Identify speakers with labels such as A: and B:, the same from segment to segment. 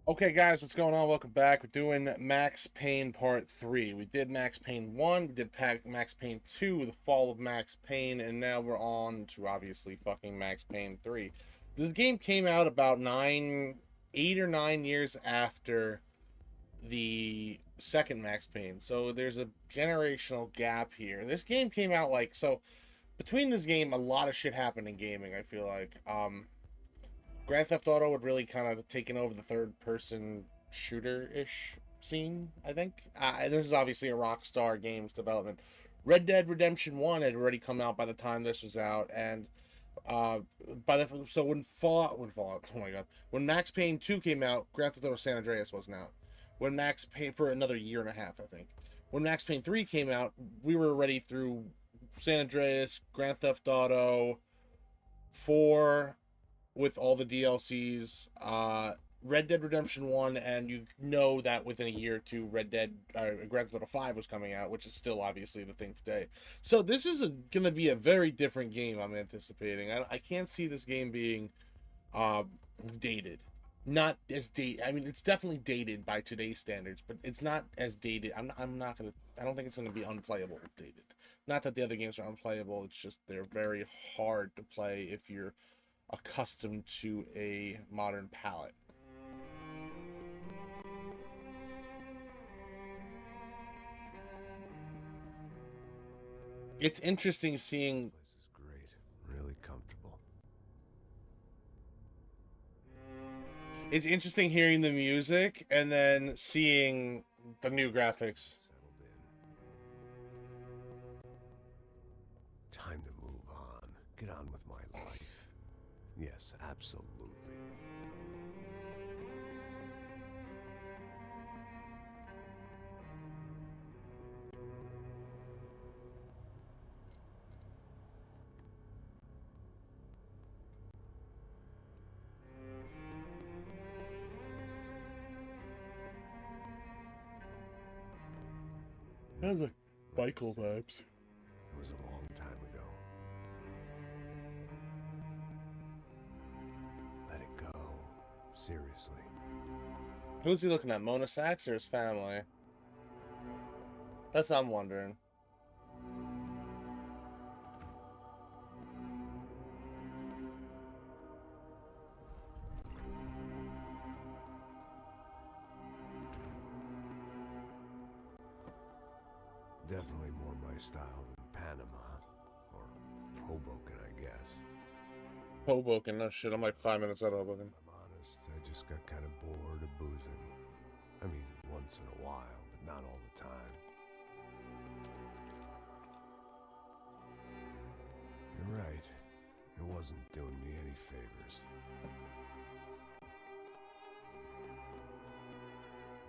A: Okay, guys, what's going on? Welcome back. We're doing Max Payne Part 3. We did Max Payne 1, we did Max Payne 2, The Fall of Max Payne, and now we're on to obviously fucking Max Payne 3. This game came out about 8 or 9 years after the second Max Payne, so there's a generational gap here. This game came out between this game, a lot of shit happened in gaming, I feel like. Grand Theft Auto would really kind of taken over the third person shooter ish scene, I think. This is obviously a Rockstar Games development. Red Dead Redemption 1 had already come out by the time this was out, and uh, when Fallout, oh my god, when Max Payne 2 came out, Grand Theft Auto San Andreas wasn't out. When Max Payne, for another year and a half, I think. When Max Payne 3 came out, we were already through San Andreas, Grand Theft Auto 4, with all the DLCs, Red Dead Redemption 1, and you know that within a year or two, Grand Theft Auto 5 was coming out, which is still obviously the thing today. So this is going to be a very different game, I'm anticipating. I can't see this game being uh, dated. Not as dated. I mean, it's definitely dated by today's standards, but it's not as dated. I'm not going to, I don't think it's going to be unplayable dated. Not that the other games are unplayable, it's just they're very hard to play if you're accustomed to a modern palette. It's interesting
B: This
A: seeing
B: place is great. Really comfortable.
A: it's interesting hearing the music and then seeing the new graphics.
B: Settled in. Time to move on. Get on with my life. Yes, absolutely.
A: Has like
B: Let me
A: Michael
B: see.
A: vibes.
B: It was a long time ago. Let it go. Seriously.
A: Who's he looking at? Mona Sachs or his family? That's what I'm wondering.
B: Definitely more my style than Panama. Or Hoboken, I guess.
A: Hoboken, no shit. I'm like 5 minutes out of
B: If
A: Hoboken.
B: I'm honest, I just got kind of bored of boozing. I mean, once in a while, but not all the time. You're right. It wasn't doing me any favors.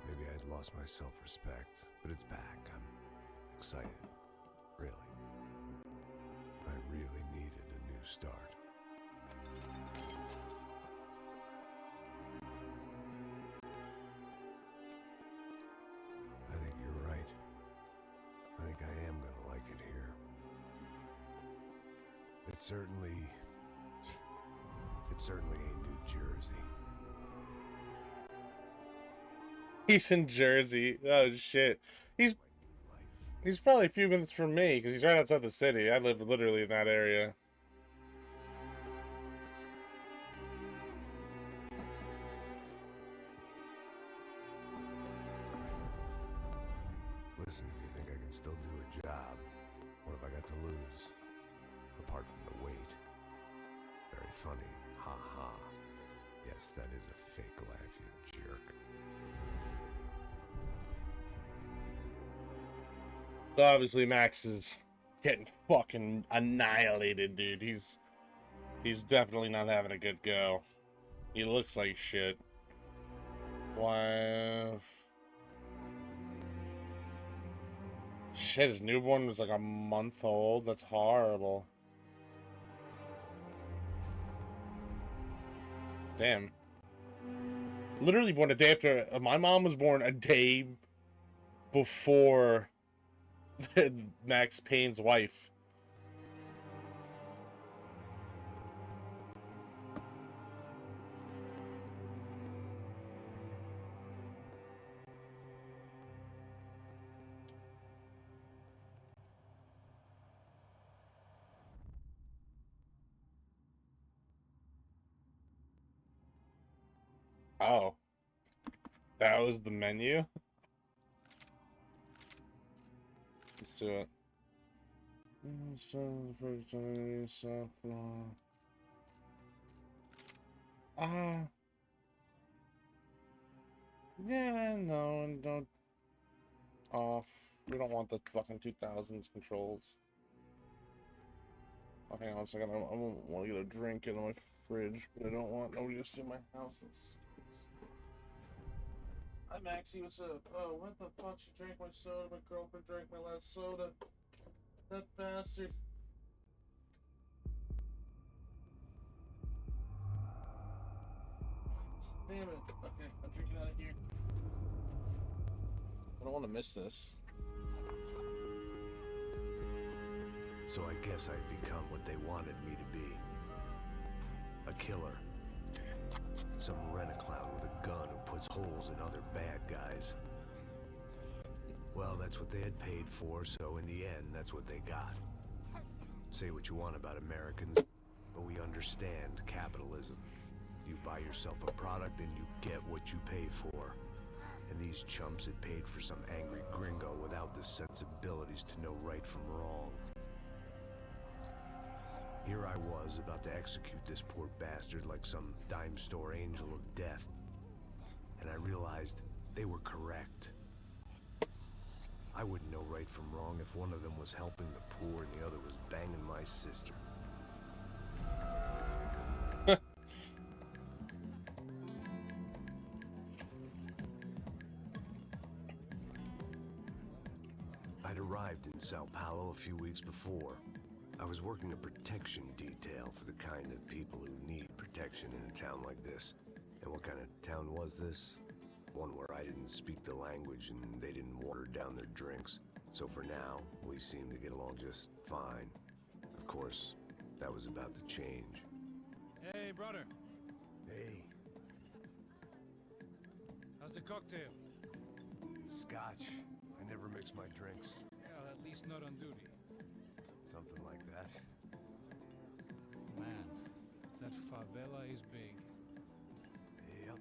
B: Maybe I'd lost my self-respect, but it's back. I'm excited. Really. I really needed a new start. I think you're right. I think I am gonna like it here. It certainly ain't New Jersey.
A: He's in Jersey. Oh shit. He's
B: My new life.
A: he's probably a few minutes from me because he's right outside the city. I live literally in that area.
B: Listen, if you think I can still do a job, what have I got to lose? Apart from the weight. Very funny. Ha ha. Yes, that is a fake laugh, you jerk.
A: So obviously Max is getting fucking annihilated, dude. He's definitely not having a good go. He looks like shit. Wow. Shit, his newborn was like a month old. That's horrible. Damn. Literally born a day after. My mom was born a day before Max Payne's wife. Oh, that was the menu? Let's do it. Yeah, no, and don't off. We don't want the fucking 2000s controls. Oh, hang on a second. I want to get a drink in my fridge, but I don't want nobody to see my house. Hi, Maxie. What's up? Oh, what the fuck? She drank my soda. My girlfriend drank my last soda. That bastard. Damn it. Okay, I'm drinking out of here. I don't want to miss this.
B: So I guess I'd become what they wanted me to be. A killer. Some rent-a-clown with a gun who puts holes in other bad guys. Well, that's what they had paid for, so in the end, that's what they got. Say what you want about Americans, but we understand capitalism. You buy yourself a product and you get what you pay for. And these chumps had paid for some angry gringo without the sensibilities to know right from wrong. Here I was, about to execute this poor bastard like some dime store angel of death. And I realized they were correct. I wouldn't know right from wrong if one of them was helping the poor and the other was banging my sister. I'd arrived in São Paulo a few weeks before. I was working a protection detail for the kind of people who need protection in a town like this. And what kind of town was this? One where I didn't speak the language and they didn't water down their drinks. So for now, we seemed to get along just fine. Of course, that was about to change.
C: Hey, brother.
B: Hey.
C: How's the cocktail?
B: It's scotch. I never mix my drinks.
C: Well, at least not on duty.
B: Something like that.
C: Man, that favela is big.
B: Yep.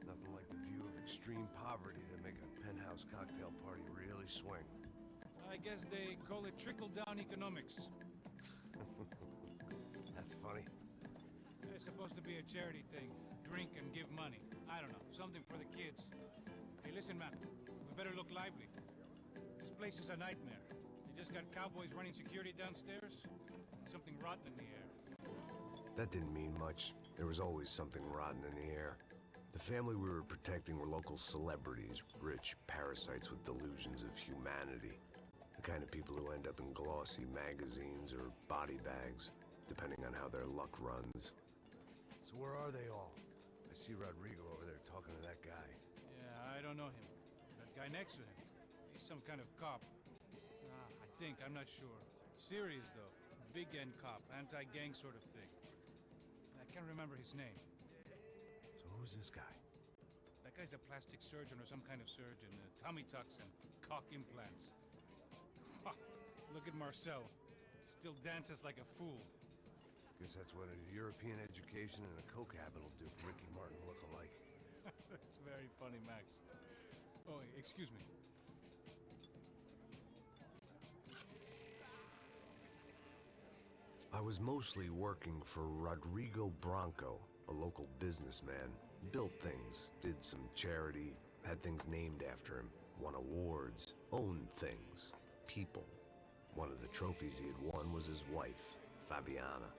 B: Nothing like the view of extreme poverty to make a penthouse cocktail party really swing.
C: I guess they call it trickle-down economics.
B: That's funny.
C: It's supposed to be a charity thing. Drink and give money. I don't know, something for the kids. Hey, listen, man. We better look lively. This place is a nightmare. They just got cowboys running security downstairs. Something rotten in the air.
B: That didn't mean much. There was always something rotten in the air. The family we were protecting were local celebrities, rich parasites with delusions of humanity. The kind of people who end up in glossy magazines or body bags, depending on how their luck runs. So where are they all? I see Rodrigo over there talking to that guy.
C: Yeah, I don't know him. That guy next to him. He's some kind of cop. I think, I'm not sure. Serious, though. Big N cop, anti-gang sort of thing. I can't remember his name.
B: So who's this guy?
C: That guy's a plastic surgeon or some kind of surgeon. Tummy tucks and cock implants. Look at Marcel. Still dances like a fool.
B: Guess that's what a European education and a coke habit will do for Ricky Martin look-alike.
C: That's very funny, Max. Oh, excuse me.
B: I was mostly working for Rodrigo Branco, a local businessman. Built things, did some charity, had things named after him, won awards, owned things, people. One of the trophies he had won was his wife, Fabiana.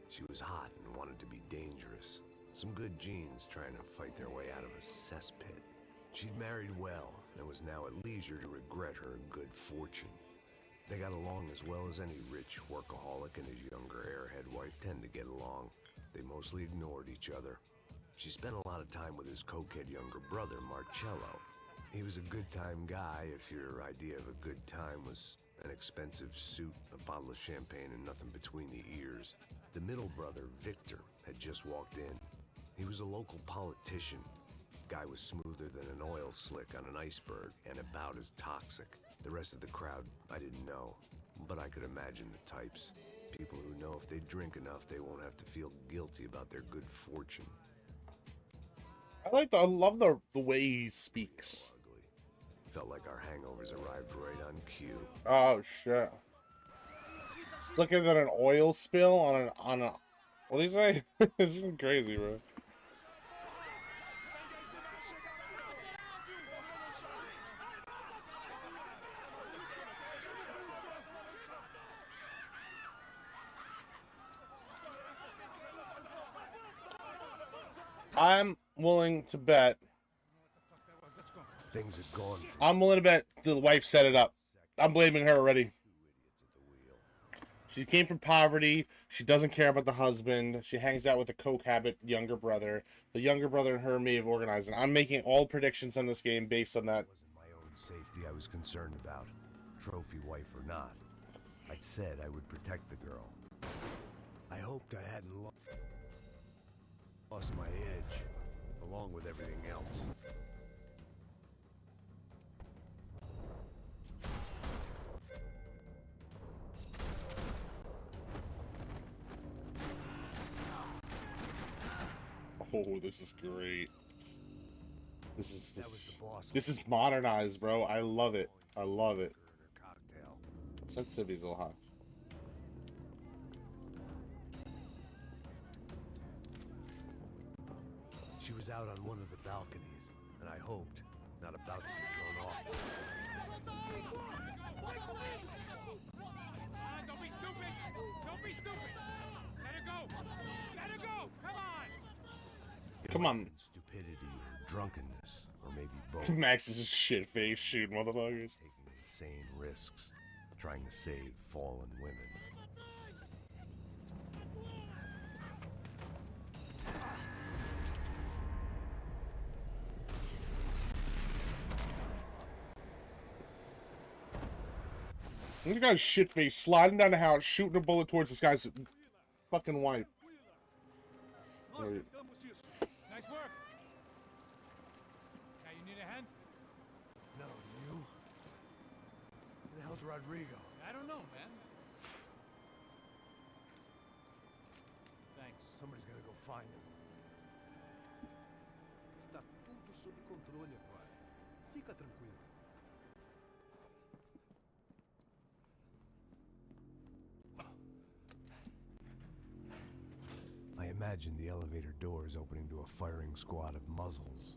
B: She was hot and wanted to be dangerous. Some good genes trying to fight their way out of a cesspit. She'd married well and was now at leisure to regret her good fortune. They got along as well as any rich workaholic and his younger airhead wife tend to get along. They mostly ignored each other. She spent a lot of time with his cokehead younger brother, Marcello. He was a good-time guy if your idea of a good time was an expensive suit, a bottle of champagne, and nothing between the ears. The middle brother, Victor, had just walked in. He was a local politician. Guy was smoother than an oil slick on an iceberg and about as toxic. The rest of the crowd, I didn't know, but I could imagine the types. People who know if they drink enough, they won't have to feel guilty about their good fortune.
A: I love the way he speaks.
B: Ugly. Felt like our hangovers arrived right on cue.
A: Oh shit. Looking at an oil spill on a what do you say? This is crazy, bro. I'm willing to bet.
B: Things had gone from
A: I'm willing to bet the wife set it up. I'm blaming her already. She came from poverty. She doesn't care about the husband. She hangs out with a coke habit younger brother. The younger brother and her may have organized it. I'm making all predictions on this game based on that.
B: It wasn't my own safety I was concerned about, trophy wife or not. I'd said I would protect the girl. I hoped I hadn't lost my edge, along with everything else.
A: Oh, this is great. This is
B: That was the boss.
A: this is modernized, bro. I love it. I love it.
B: Cocktail.
A: Sensitivity's a little high.
B: She was out on one of the balconies, and I hoped, not about to be thrown off.
C: Don't be stupid! Don't be stupid! Let her go! Let her go! Come on!
A: Come on.
B: Stupidity or drunkenness, or maybe both.
A: Max is just shit face shooting motherfuckers.
B: Taking insane risks, trying to save fallen women.
A: This guy's shit face sliding down the house, shooting a bullet towards this guy's fucking wife. Right.
C: Nice work! Now you need a hand?
B: No, you? Who the hell's Rodrigo?
C: I don't know, man. Thanks.
B: Somebody's gotta go find him.
D: Está tudo sob controle agora. Fica tranquilo.
B: I imagined the elevator doors opening to a firing squad of muzzles.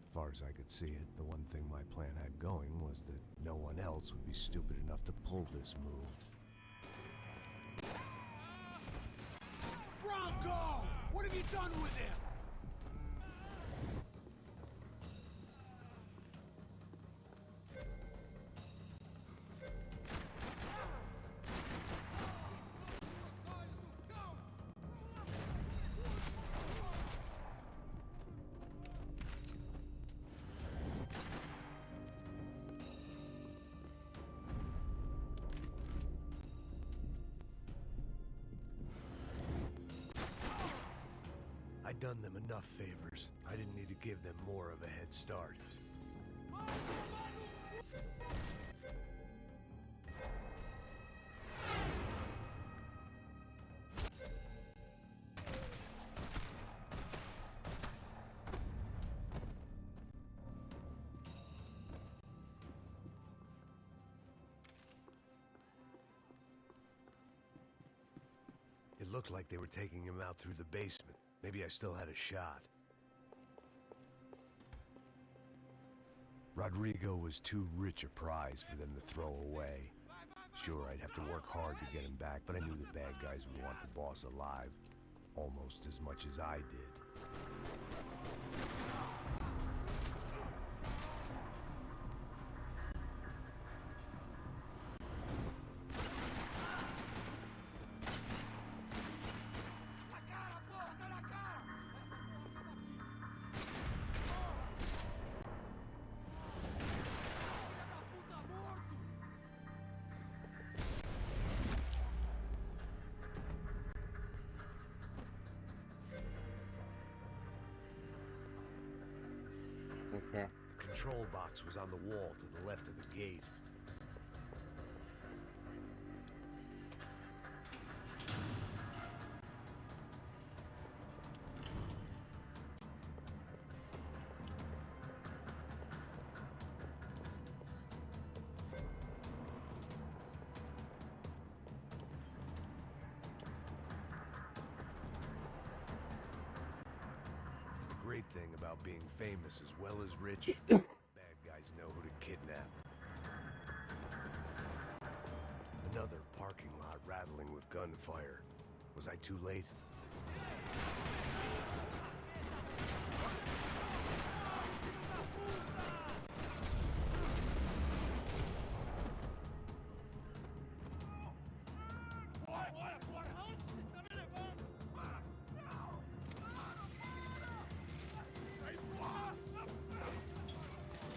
B: As far as I could see it, the one thing my plan had going was that no one else would be stupid enough to pull this move.
D: Bronco! What have you done with him?
B: I'd done them enough favors. I didn't need to give them more of a head start. It looked like they were taking him out through the basement. Maybe I still had a shot. Rodrigo was too rich a prize for them to throw away. Sure, I'd have to work hard to get him back, but I knew the bad guys would want the boss alive almost as much as I did.
A: Okay.
B: The control box was on the wall to the left of the gate. thing about being famous as well as rich. Bad guys know who to kidnap. Another parking lot rattling with gunfire. Was I too late?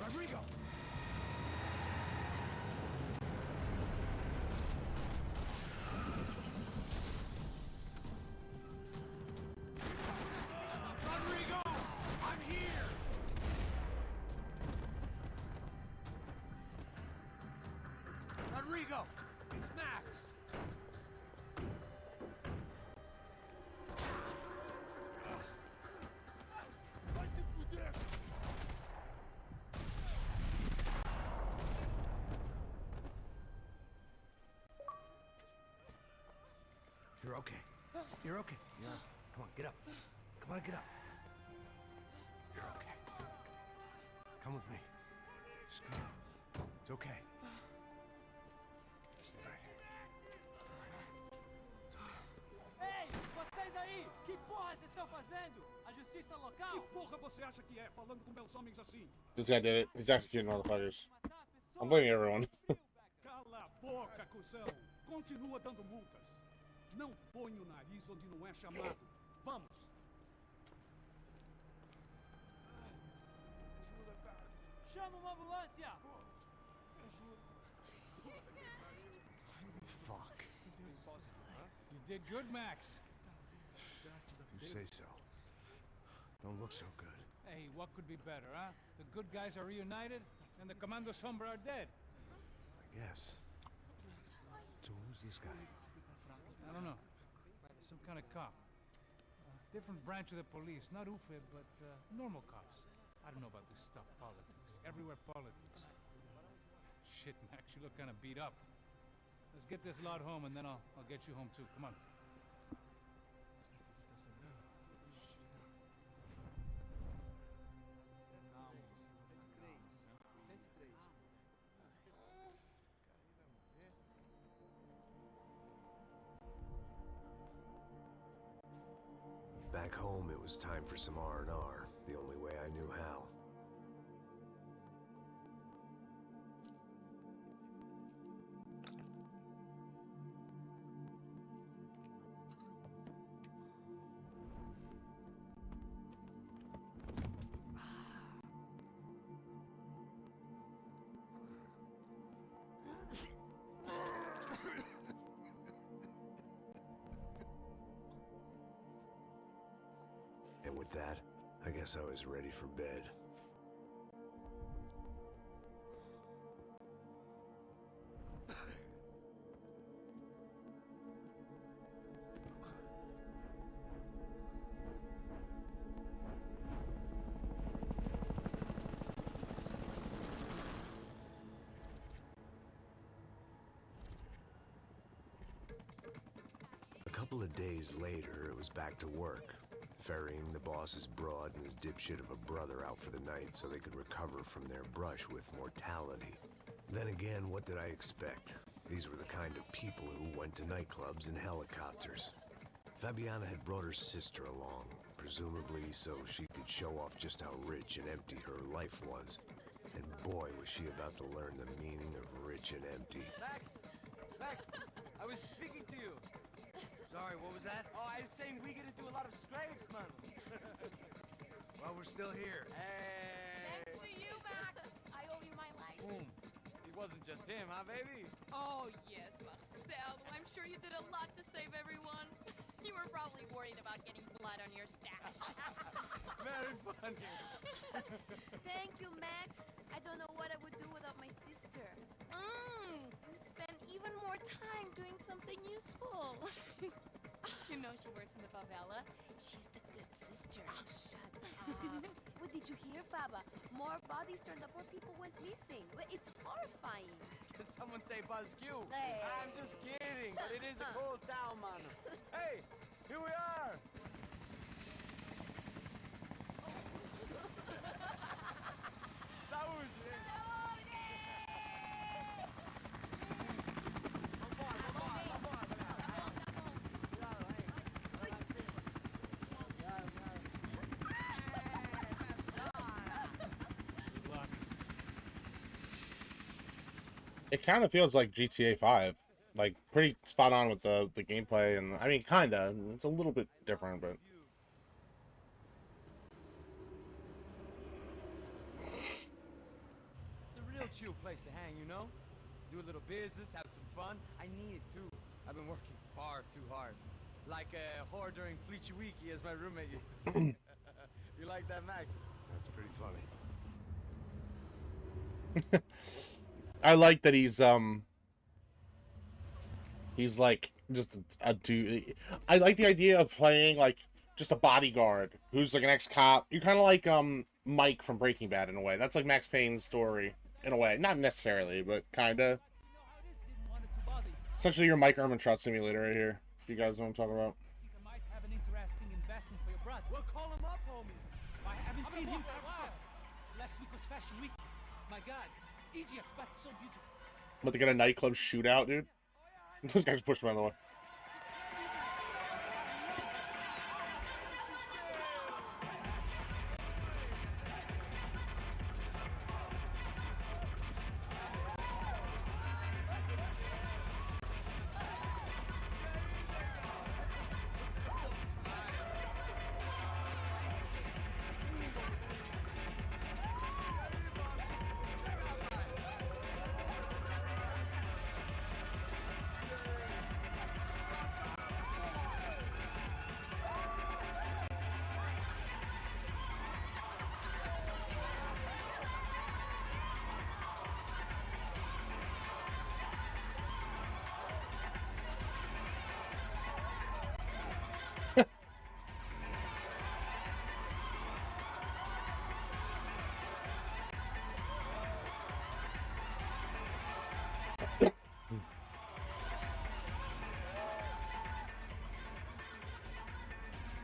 C: Rodrigo! Rodrigo! I'm here! Rodrigo! It's Max!
B: You're okay. You're okay. Come on, get up. Come on, get up. You're okay. Come with me. Just come on. It's okay. Just lay right here.
D: Ei, vocês aí! Que porra vocês estão fazendo? A justiça
C: Que
D: local?
C: porra você acha que é, falando com meus homens assim?
A: This guy did it. He's executing motherfuckers.
D: Matar as pessoas?
A: I'm blaming everyone.
C: Cala a boca, cuzão! Continua dando multas. Não põe o nariz onde não é chamado. Vamos!
D: Chama uma ambulância!
B: Fuck.
C: You did good, Max.
B: You say so. Don't look so good.
C: Hey, what could be better, huh? The good guys are reunited, and the Commando Sombra are dead.
B: I guess. So who's this guy?
C: I don't know. Some kind of cop. Different branch of the police. Not UFE, but normal cops. I don't know about this stuff, politics. Everywhere politics. Shit, Max, you look kind of beat up. Let's get this lot home, and then I'll get you home too. Come on.
B: Back home, it was time for some R&R, the only way I knew how. And with that, I guess I was ready for bed. A couple of days later, it was back to work. Ferrying the boss's broad and his dipshit of a brother out for the night so they could recover from their brush with mortality. Then again, what did I expect? These were the kind of people who went to nightclubs in helicopters. Fabiana had brought her sister along, presumably so she could show off just how rich and empty her life was. And boy, was she about to learn the meaning of rich and empty.
E: Max! Max! I was speaking to you!
F: Sorry, what was that?
E: Oh, I was saying we gotta do a lot of scrapes, man!
F: Well, we're still here.
E: Hey!
G: Thanks to you, Max. I owe you my life.
E: Boom! It wasn't just him, huh, baby?
G: Oh, yes, Marcel. I'm sure you did a lot to save everyone. You were probably worried about getting blood on your stash.
E: Very funny!
H: Thank you, Max. I don't know what I would do without my sister.
G: Spend even more time doing something useful. You know she works in the favela.
H: She's the good sister. Oh, shut up. What did you hear, Baba? More bodies turned up where people went missing. It's horrifying.
E: Did someone say Buzz Q?
H: Hey.
E: I'm just kidding, but it is a cold town, man. Hey, here we are!
A: It kind of feels like GTA 5. Like, pretty spot on with the gameplay, and I mean, kinda. It's a little bit different, but...
E: It's a real chill place to hang, you know? Do a little business, have some fun. I need it too. I've been working far too hard. Like a whore during Fleechy Weeky, as my roommate used to say. You like that, Max?
B: That's pretty funny.
A: I like that he's like just a dude. I like the idea of playing like just a bodyguard who's like an ex-cop. You're kind of like Mike from Breaking Bad in a way. That's like Max Payne's story in a way. Not necessarily, but kind of. Essentially, your Mike Ehrmantraut simulator right here. If you guys know what I'm talking about.
C: I might have an interesting investment for your brother.
E: Well, call him up, homie.
C: I haven't seen him for a while. Last week was Fashion Week. My God, Egypt, but so beautiful.
A: But they got a nightclub shootout, dude. Those guys pushed him out of the way.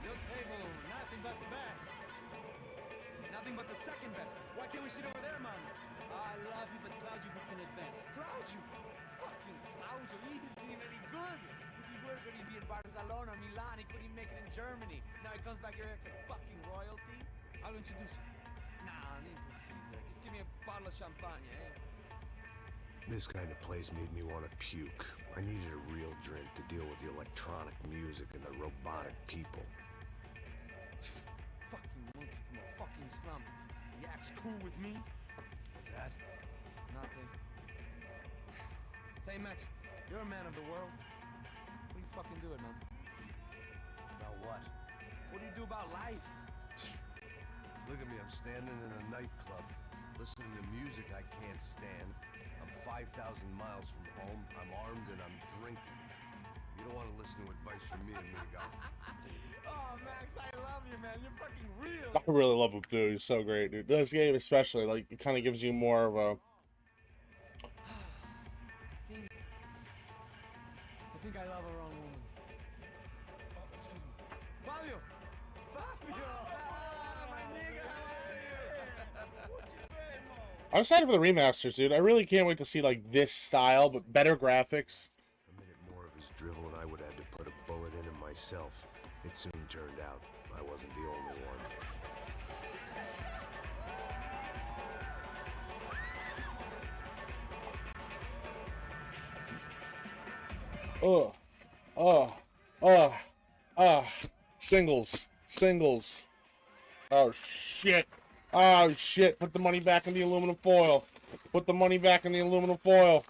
E: Your table, nothing but the best. Nothing but the second best. Why can't we sit over there, man?
C: I love you, but Cloud you booked in advance.
E: Claudio! Fucking Claudio, he isn't even any good. If he were going to be in Barcelona, Milan, he couldn't make it in Germany. Now he comes back here and acts like fucking royalty.
C: I'll introduce you.
E: Nah, need Caesar. Just give me a bottle of champagne, eh?
B: This kind of place made me want to puke. I needed a real drink to deal with the electronic music and the robotic people.
E: Fucking monkey from a fucking slum. He acts cool with me.
B: What's that?
E: Nothing. Say, Max, you're a man of the world. What do you fucking do it, man?
B: About what?
E: What do you do about life?
B: Look at me, I'm standing in a nightclub, listening to music I can't stand. I'm 5,000 miles from home, I'm armed, and I'm drinking. You don't want to listen to advice from me, amigo.
E: Oh, Max, I love you, man. You're fucking real.
A: I really love him too. He's so great, dude. This game especially, like, it kind of gives you more of a...
E: I think I love a wrong woman. Oh, excuse me. Fabio! Fabio! Ah, my nigga, how are you?
A: I'm excited for the remasters, dude. I really can't wait to see, like, this style, but better graphics.
B: A minute more of his drivel and I would have to put a bullet in him myself. It soon turned out I wasn't the only one.
A: Singles. Singles. Oh, shit. Oh, shit. Put the money back in the aluminum foil. Put the money back in the aluminum foil.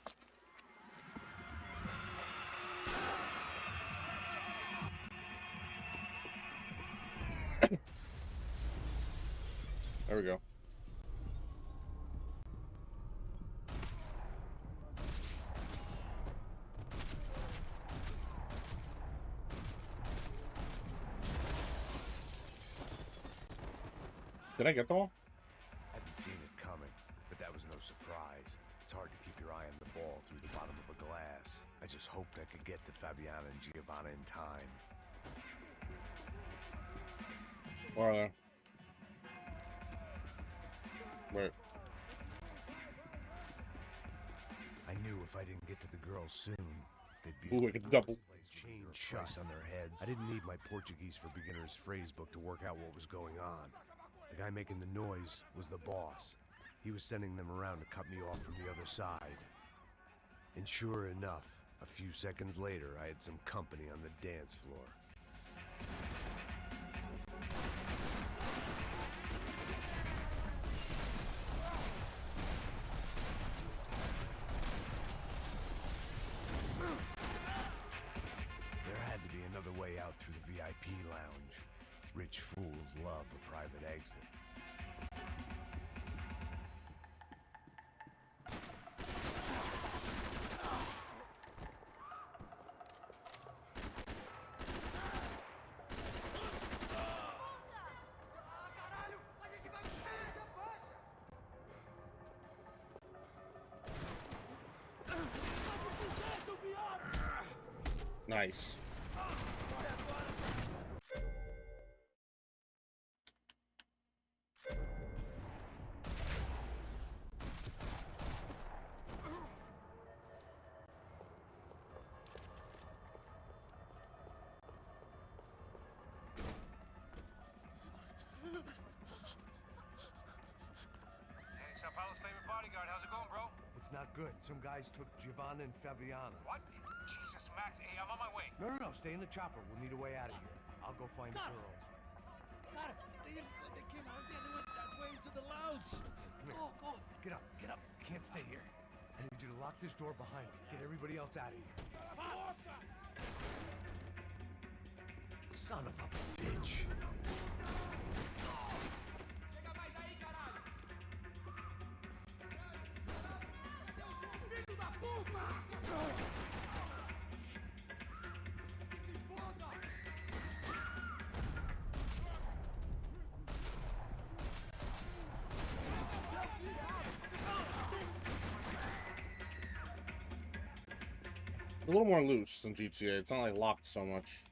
A: There we go. Did I get them all?
B: Hadn't seen it coming, but that was no surprise. It's hard to keep your eye on the ball through the bottom of a glass. I just hoped I could get to Fabiana and Giovanna in time.
A: Where are they? Wait.
B: I knew if I didn't get to the girls soon, they'd be
A: Ooh, I could double.
B: chain price on their heads. I didn't need my Portuguese for Beginners phrase book to work out what was going on. The guy making the noise was the boss. He was sending them around to cut me off from the other side. And sure enough, a few seconds later, I had some company on the dance floor. There had to be another way out through the VIP lounge. Rich fools love a private exit.
A: Nice.
C: Hey, São Paulo's favorite bodyguard. How's it going, bro?
B: It's not good. Some guys took Giovanna and Fabiana.
C: What? Jesus, Max. Hey, I'm on my way.
B: No. Stay in the chopper. We'll need a way out of here. I'll go find the girls.
D: Cara, they came out there. They went that way into the lounge.
B: Come here.
D: Go.
B: Get up. You can't stay here. I need you to lock this door behind me. Get everybody else out of here. Son of a bitch.
A: A little more loose than GTA. It's not like locked so much.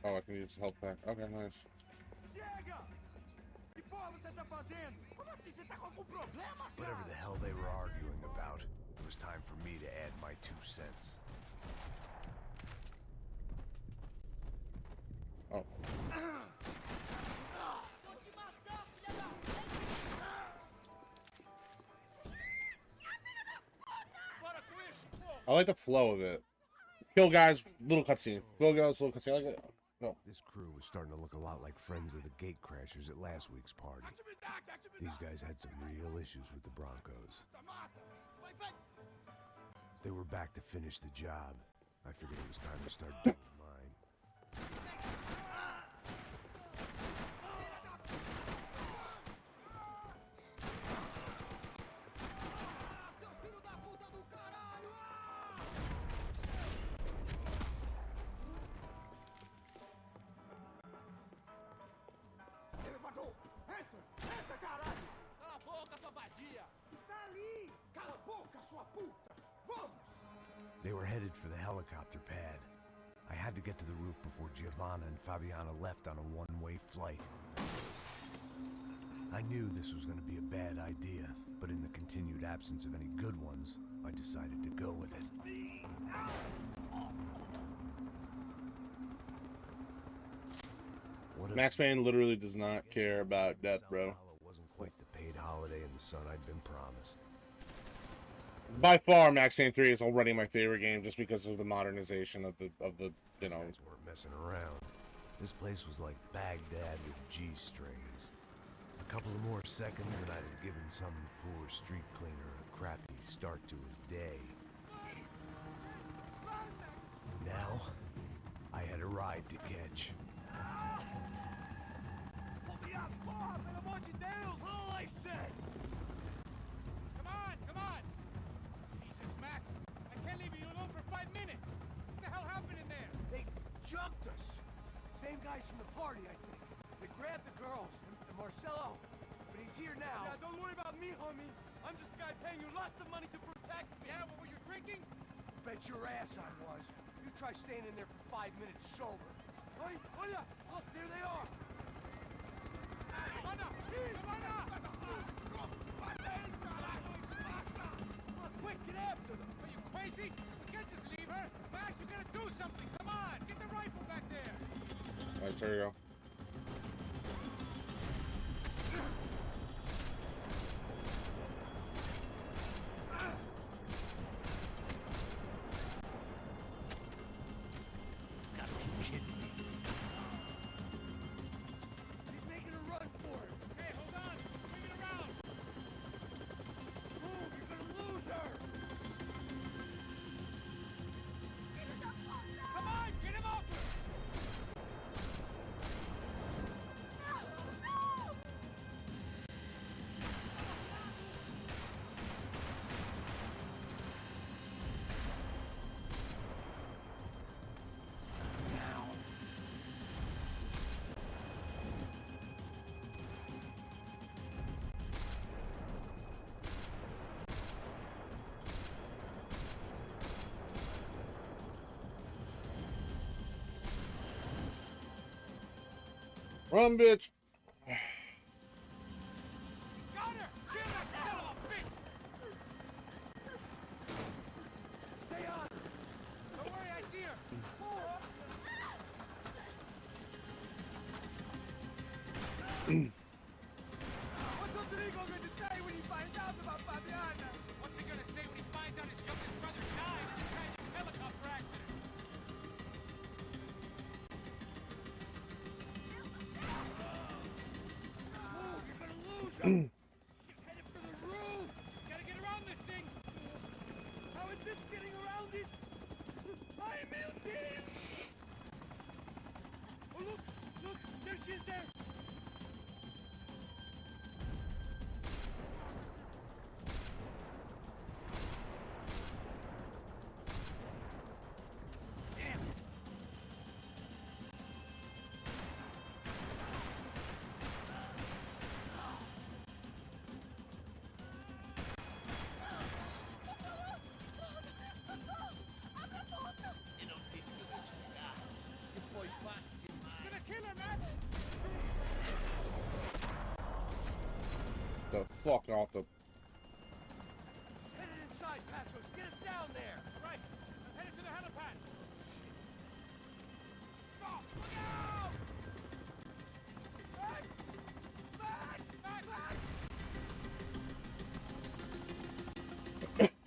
A: Oh, I can use the health pack. Okay, nice.
E: Chega! Que porra você tá fazendo? Como assim? Você tá com algum problema, cara?
B: Whatever the hell they were arguing about, it was time for me to add my 2 cents.
A: Oh. I like the flow of it. Kill guys, little cutscene. Kill guys, little cutscene. I like it. No.
B: This crew was starting to look a lot like friends of the gate crashers at last week's party. These guys had some real issues with the Broncos. They were back to finish the job. I figured it was time to start doing mine.
E: Elevador! Entra, caralho! Cala a boca, sua vadia! Está ali! Cala a boca, sua puta! Vamos!
B: They were headed for the helicopter pad. I had to get to the roof before Giovanna and Fabiana left on a one-way flight. I knew this was going to be a bad idea, but in the continued absence of any good ones, I decided to go with it.
A: Max Payne literally does not care about death, bro.
B: São Paulo wasn't quite the paid holiday in the sun I'd been promised.
A: By far, Max Payne 3 is already my favorite game just because of the modernization of the you know.
B: These guys weren't messing around. This place was like Baghdad with G-strings. A couple of more seconds and I'd have given some poor street cleaner a crappy start to his day. Now, I had a ride to catch.
E: Porra, pelo amor de Deus!
C: All I said! Come on! Jesus, Max! I can't leave you alone for 5 minutes! What the hell happened in there?
E: They jumped us! Same guys from the party, I think. They grabbed the girls, and Marcelo, but he's here now. Yeah, don't worry about me, homie. I'm just a guy paying you lots of money to protect me.
C: Yeah, what were you drinking?
E: Bet your ass I was. You try staying in there for 5 minutes sober. Hey, look, there they are! Quick, get after them!
C: Are you
A: Yes, there you go.
F: Gotta be kidding me. She's making a run for it.
C: Hey, hold on! Swing it around!
F: Move, you're gonna lose her.
C: Come on, get him off her!
A: Run, bitch!
C: Got her! Kill that son of a bitch!
F: Stay on.
C: Don't worry, I see her!
E: What's Rodrigo going to say when he finds out about Fabiana?
C: What's he gonna say when he finds out his youngest brother died in a tragic helicopter accident?
F: Move, you're gonna lose her. She's headed for the roof.
C: Gotta get around this thing!
E: How is this getting around it? Ai, meu Deus! Oh, look! Look! There she is there!
F: Damn it.
D: Eu não disse que eu ia te pegar. Você foi fácil demais.
C: Gonna kill her, man!
A: The fuck off the.
F: She's headed inside, Passos. Get us down there.
C: Right, I'm headed to the helipad!
F: Stop! Look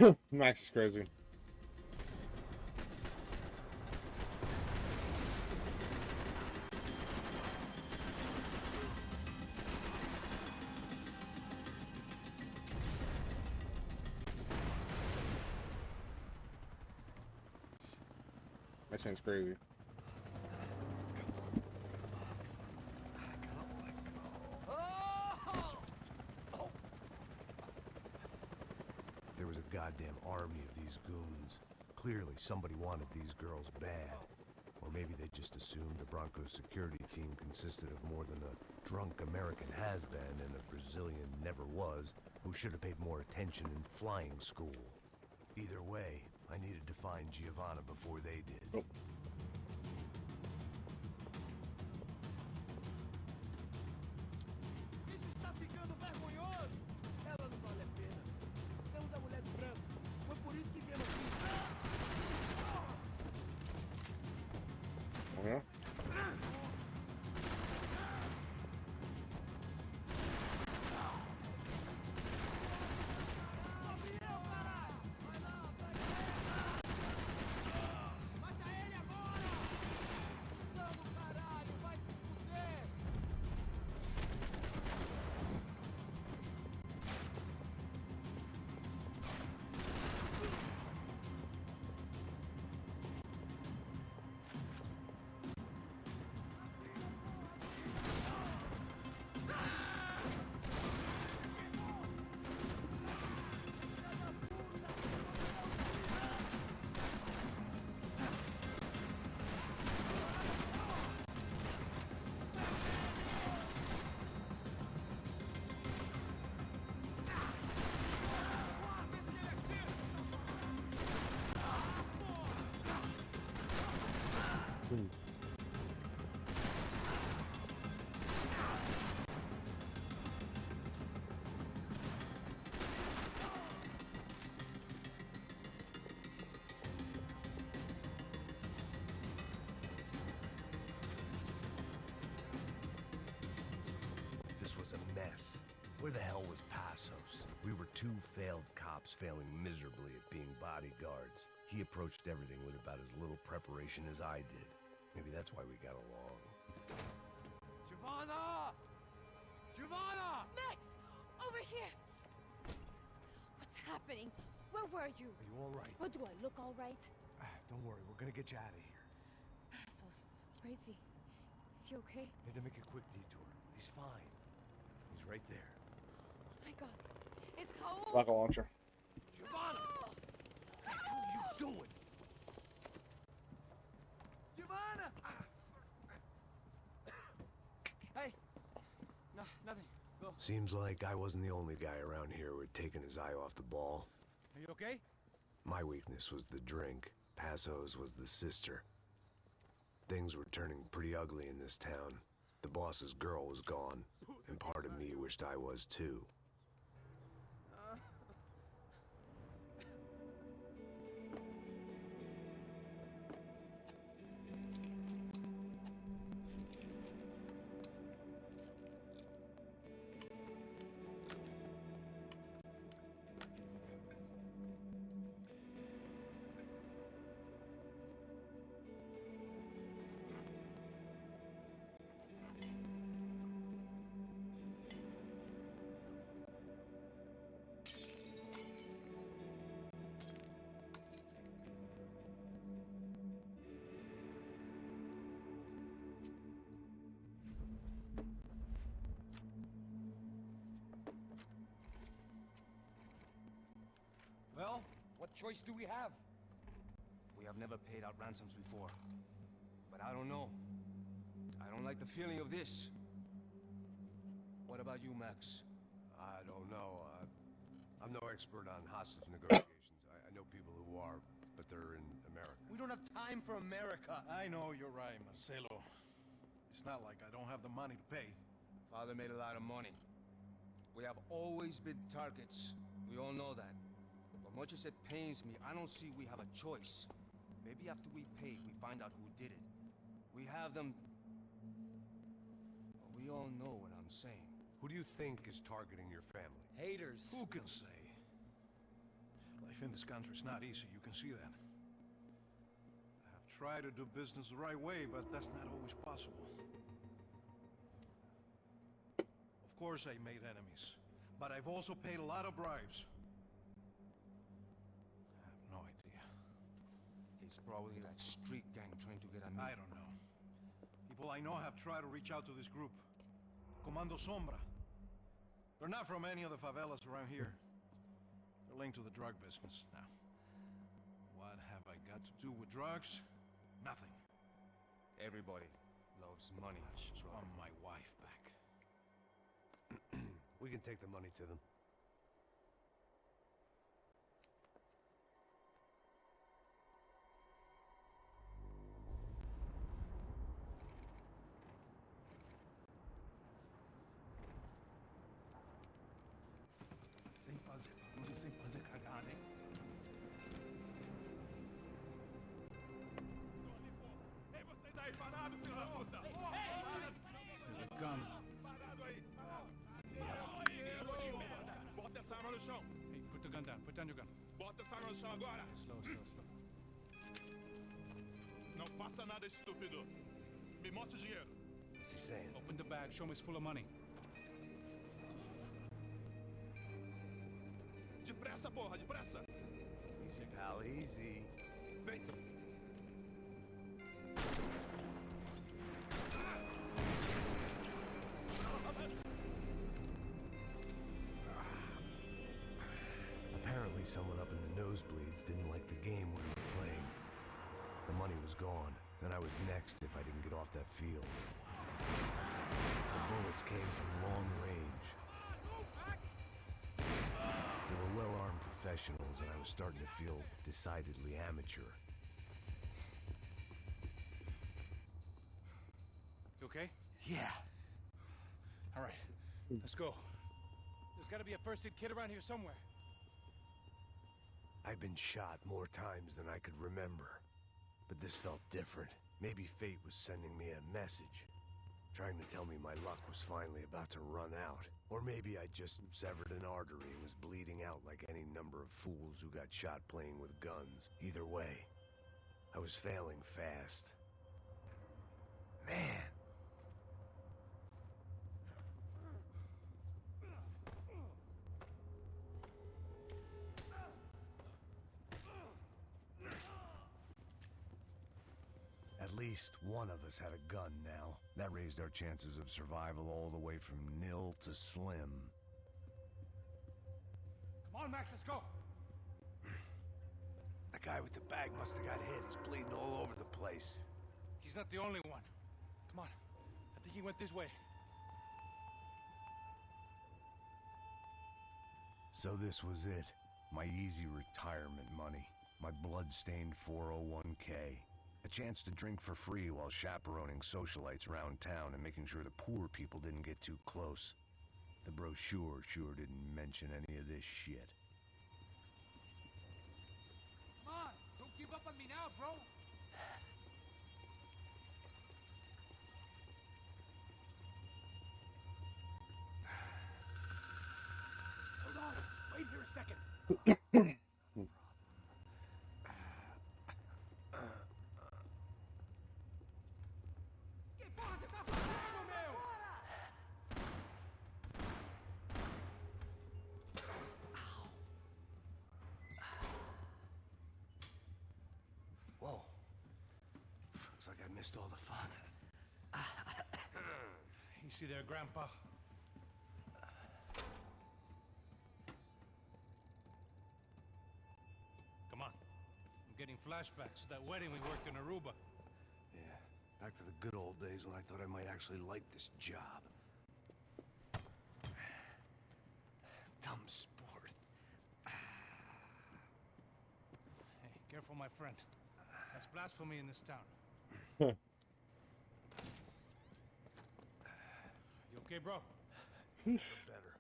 F: out!
A: Max is crazy. That sounds crazy.
B: There was a goddamn army of these goons. Clearly, somebody wanted these girls bad. Or maybe they just assumed the Broncos security team consisted of more than a drunk American has-been and a Brazilian never-was who should have paid more attention in flying school. Either way, I needed to find Giovanna before they did.
A: Oh.
E: Isso está ficando vergonhoso! Ela não vale a pena. Temos a mulher do branco. Foi por isso que viemos aqui.
A: Yeah.
E: Mata ele agora! Santo caralho, vai se fuder!
B: This was a mess. Where the hell was Passos? We were two failed cops failing miserably at being bodyguards. He approached everything with about as little preparation as I did. Maybe that's why we got along.
F: Giovanna! Giovanna!
H: Max! Over here! What's happening? Where were you?
B: Are you all right?
H: What, do I look all right?
B: Don't worry, we're gonna get you out of here.
H: Passos, where is he? Is he okay?
B: Had to make a quick detour. He's fine. He's right there.
H: Oh my god. It's cold!
A: Rocket launcher.
F: Giovanna!
B: What are you doing?
E: Giovanna! Hey! No, nothing. Go.
B: Seems like I wasn't the only guy around here who had taken his eye off the ball.
F: Are you okay?
B: My weakness was the drink. Passos was the sister. Things were turning pretty ugly in this town. The boss's girl was gone, and part of me wished I was too.
E: Well, what choice do we have?
I: We have never paid out ransoms before. But I don't know. I don't like the feeling of this. What about you, Max?
B: I don't know. I'm no expert on hostage negotiations. I know people who are, but they're in America.
E: We don't have time for America.
D: I know you're right, Marcelo. It's not like I don't have the money to pay.
I: Father made a lot of money. We have always been targets. We all know that. But much as it pains me, I don't see we have a choice. Maybe after we pay, we find out who did it. We have them... Well, we all know what I'm saying.
B: Who do you think is targeting your family?
E: Haters.
D: Who can say? Life in this country is not easy, you can see that. I have tried to do business the right way, but that's not always possible. Of course I made enemies, but I've also paid a lot of bribes. I have no idea.
I: It's probably that street gang trying to get at me.
D: I don't know. People I know have tried to reach out to this group. Comando Sombra. They're not from any of the favelas around here. They're linked to the drug business. Now, what have I got to do with drugs? Nothing.
I: Everybody loves money.
D: I just want my wife back.
B: We can take the money to them.
F: Sem fazer cagada, hein?
C: Ei, vocês aí parados, filho da puta! Come. Parado aí! Bota essa arma no chão! Hey, put the gun down. Put down your gun. Bota essa arma no chão agora! Slow. Não faça nada estúpido. Me mostra o dinheiro.
B: What's he saying?
C: Open the bag. Show me it's full of money. Depressa, porra, depressa!
B: Easy, pal, easy.
C: Vem!
B: Apparently someone up in the nosebleeds didn't like the game we were playing. The money was gone, and I was next if I didn't get off that field. The bullets came from long range. They were well-armed professionals, and I was starting to feel decidedly amateur.
C: You okay?
D: Yeah.
C: All right, let's go. There's got to be a first-aid kit around here somewhere.
B: I'd been shot more times than I could remember. But this felt different. Maybe fate was sending me a message. trying to tell me my luck was finally about to run out. Or maybe I just severed an artery and was bleeding out like any number of fools who got shot playing with guns. Either way, I was failing fast. Man. At least one of us had a gun now. That raised our chances of survival all the way from nil to slim.
C: Come on, Max, let's go.
B: The guy with the bag must have got hit. He's bleeding all over the place.
C: He's not the only one. Come on. I think he went this way.
B: So this was it. My easy retirement money. My blood-stained 401k. A chance to drink for free while chaperoning socialites around town and making sure the poor people didn't get too close. The brochure sure didn't mention any of this shit.
F: Come on, don't give up on me now, bro. Hold on, wait here a second.
B: Whoa. Looks like I missed all the fun.
C: You see there, Grandpa? Come on. I'm getting flashbacks to that wedding we worked in Aruba.
B: Yeah, back to the good old days when I thought I might actually like this job. Dumb sport.
C: Hey, careful, my friend. That's blasphemy in this town. You okay, bro?
B: Better.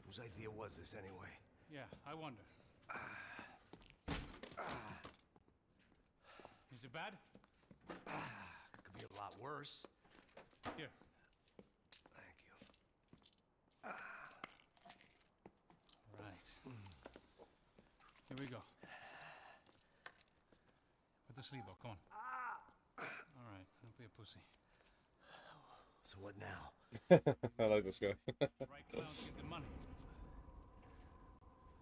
B: Whose idea was this anyway?
C: Yeah, I wonder. Is it bad?
B: Could be a lot worse.
C: Here.
B: Thank you.
C: Right. Here we go. Put the sleeve up, come on. All right, don't be a pussy.
B: So what now?
A: I like this guy.
C: Right clowns get the money.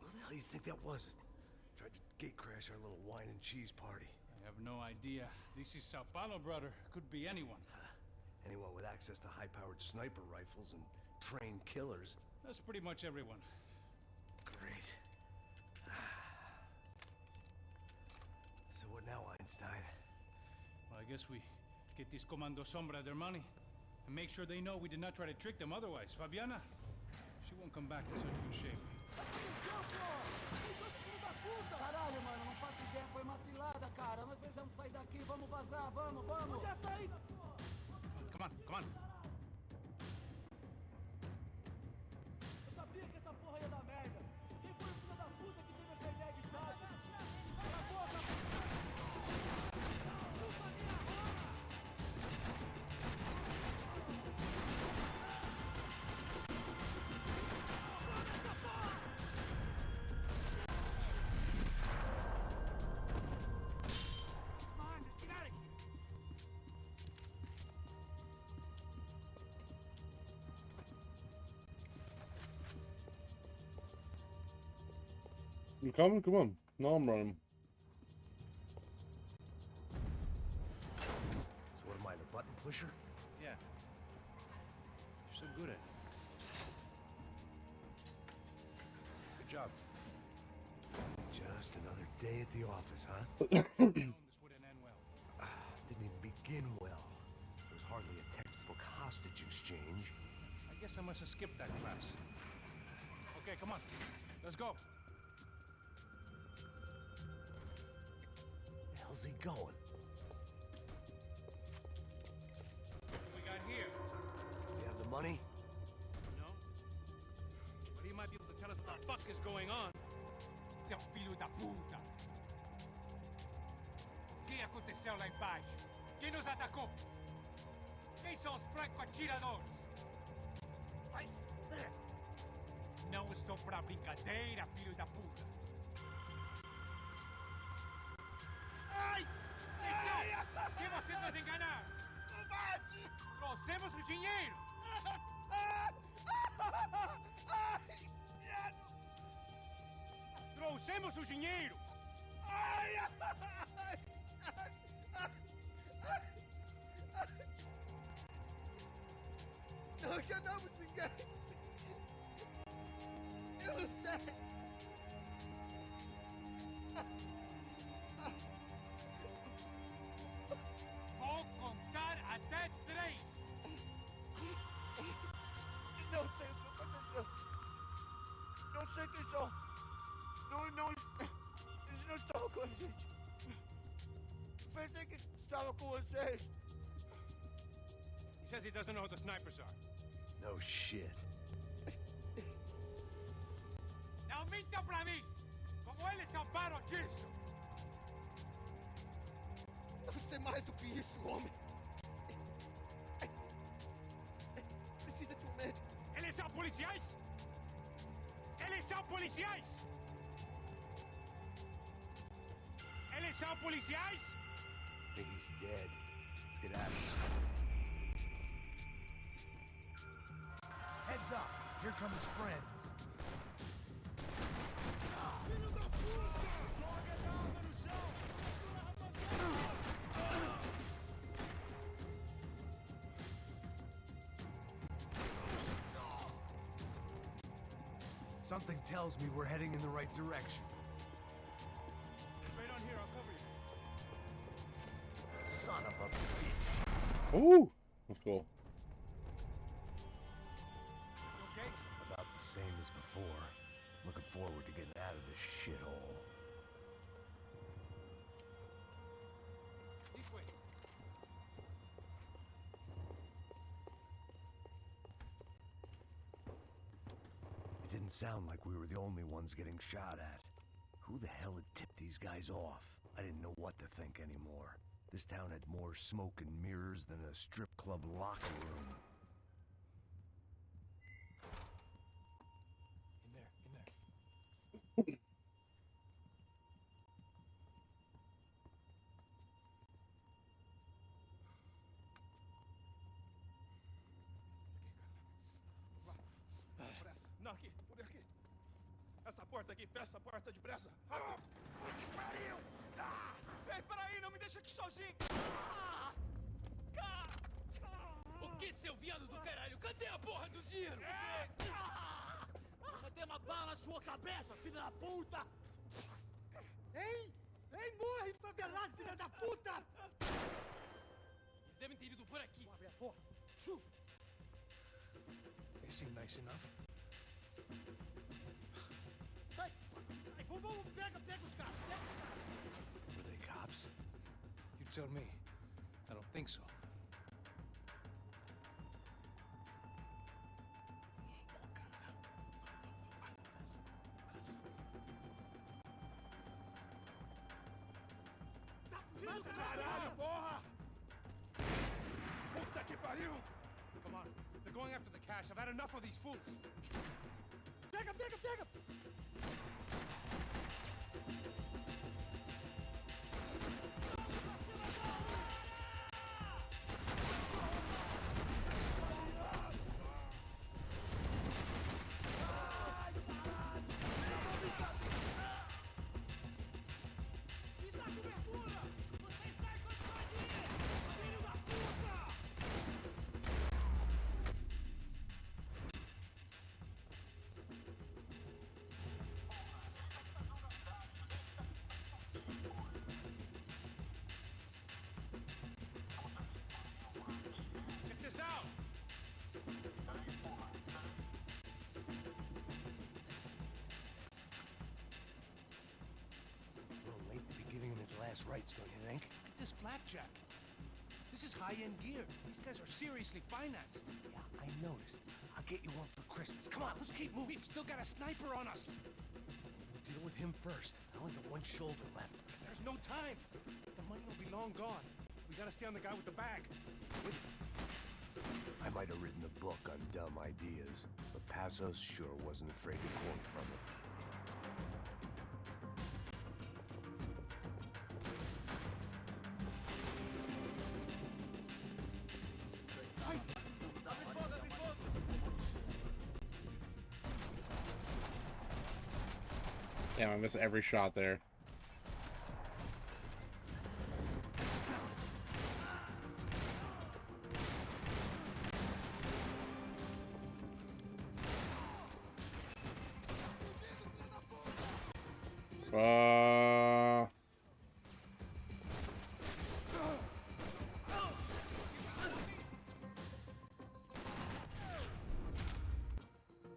B: What the hell do you think that was? Tried to gate crash our little wine and cheese party.
C: I have no idea. This is São Paulo, brother. Could be anyone.
B: Anyone with access to high-powered sniper rifles and trained killers.
C: That's pretty much everyone.
B: Great. So what now, Einstein?
C: Well, I guess we get these Comando Sombra their money. And make sure they know we did not try to trick them otherwise. Fabiana, she won't come back in such good shape.
F: Caralho, mano, não faço ideia, foi uma cilada, cara. Nós precisamos sair daqui, vamos vazar, vamos, vamos. Onde é a saída?
C: Come on, come on.
F: Eu sabia que essa porra ia dar merda. Quem foi o filho da puta que teve essa ideia de estádio? Cala a boca!
A: You coming? Come on. No, I'm running.
B: So what am I, the button pusher?
C: Yeah. You're so good at it. Good job.
B: Just another day at the office, huh?
C: This wouldn't end well.
B: Didn't even begin well. It was hardly a textbook hostage exchange.
C: I guess I must have skipped that class. Okay, come on. Let's go.
B: Where the hell's he going?
C: What do we got here?
B: Do you have the money?
C: No? But he might be able to tell us what the fuck is going on.
F: Seu filho da puta! O que aconteceu lá embaixo? Quem nos atacou? Quem
C: Quem são os franco-atiradores? Não estou pra brincadeira, filho da puta. Ai! Atenção! Que você nos enganar? Combate! Trouxemos o dinheiro! Trouxemos o dinheiro!
E: Não enganamos ninguém! Eu não sei!
C: Vou contar até 3!
E: Não sei o que aconteceu! Não sei quem são! Eles não estavam com a gente! Pensei que estava com vocês!
C: He says he doesn't know who the snipers are.
B: No shit.
C: Não minta pra mim! Como eles salvaram disso?
E: Eu sei mais do que isso, homem! Precisa de um médico!
C: Eles são policiais? Eles são policiais? Eles são policiais?
B: I think he's dead. Let's get out of here.
F: Heads up! Here come his friends. Something tells me we're heading in the right direction.
C: Right on here, I'll cover you.
F: Son of a bitch.
A: Ooh, that's cool.
C: Okay?
F: About the same as before. Looking forward to getting out of this shithole.
C: This way.
F: It didn't sound like we were the only ones getting shot at. Who the hell had tipped these guys off? I didn't know what to think anymore. This town had more smoke and mirrors than a strip club locker room.
C: In there.
D: Não, aqui, por aqui. Essa porta aqui, fecha essa porta depressa. Rápido! Que pariu! Ei, peraí, não me deixa aqui sozinho!
J: O que, seu viado do caralho? Cadê a porra do dinheiro? Cadê uma bala na sua cabeça, filha da puta?
E: Ei, morre, favelado, filha da puta!
J: Eles devem ter ido por aqui.
E: Abre a porta.
D: They seem nice enough.
E: Sai, vamos, pega os caras,
D: Were they cops? You tell me. I don't think so. Caralho, porra! Puta que pariu!
C: Come on. They're going after the cash. I've had enough of these fools.
E: Pega!
F: Me dá cobertura! Vocês saem com a filho da puta!
C: Check this out.
F: A little late to be giving him his last rites, don't you think?
C: Look at this flapjack. This is high-end gear. These guys are seriously financed.
F: Yeah, I noticed. I'll get you one for Christmas. Come on, let's keep moving.
C: We've still got a sniper on us.
F: We'll deal with him first. I only got one shoulder left.
C: There's no time. The money will be long gone. We gotta stay on the guy with the bag.
F: I might have written a book on dumb ideas, but Passos sure wasn't afraid to quote from it.
A: Damn, I missed every shot there.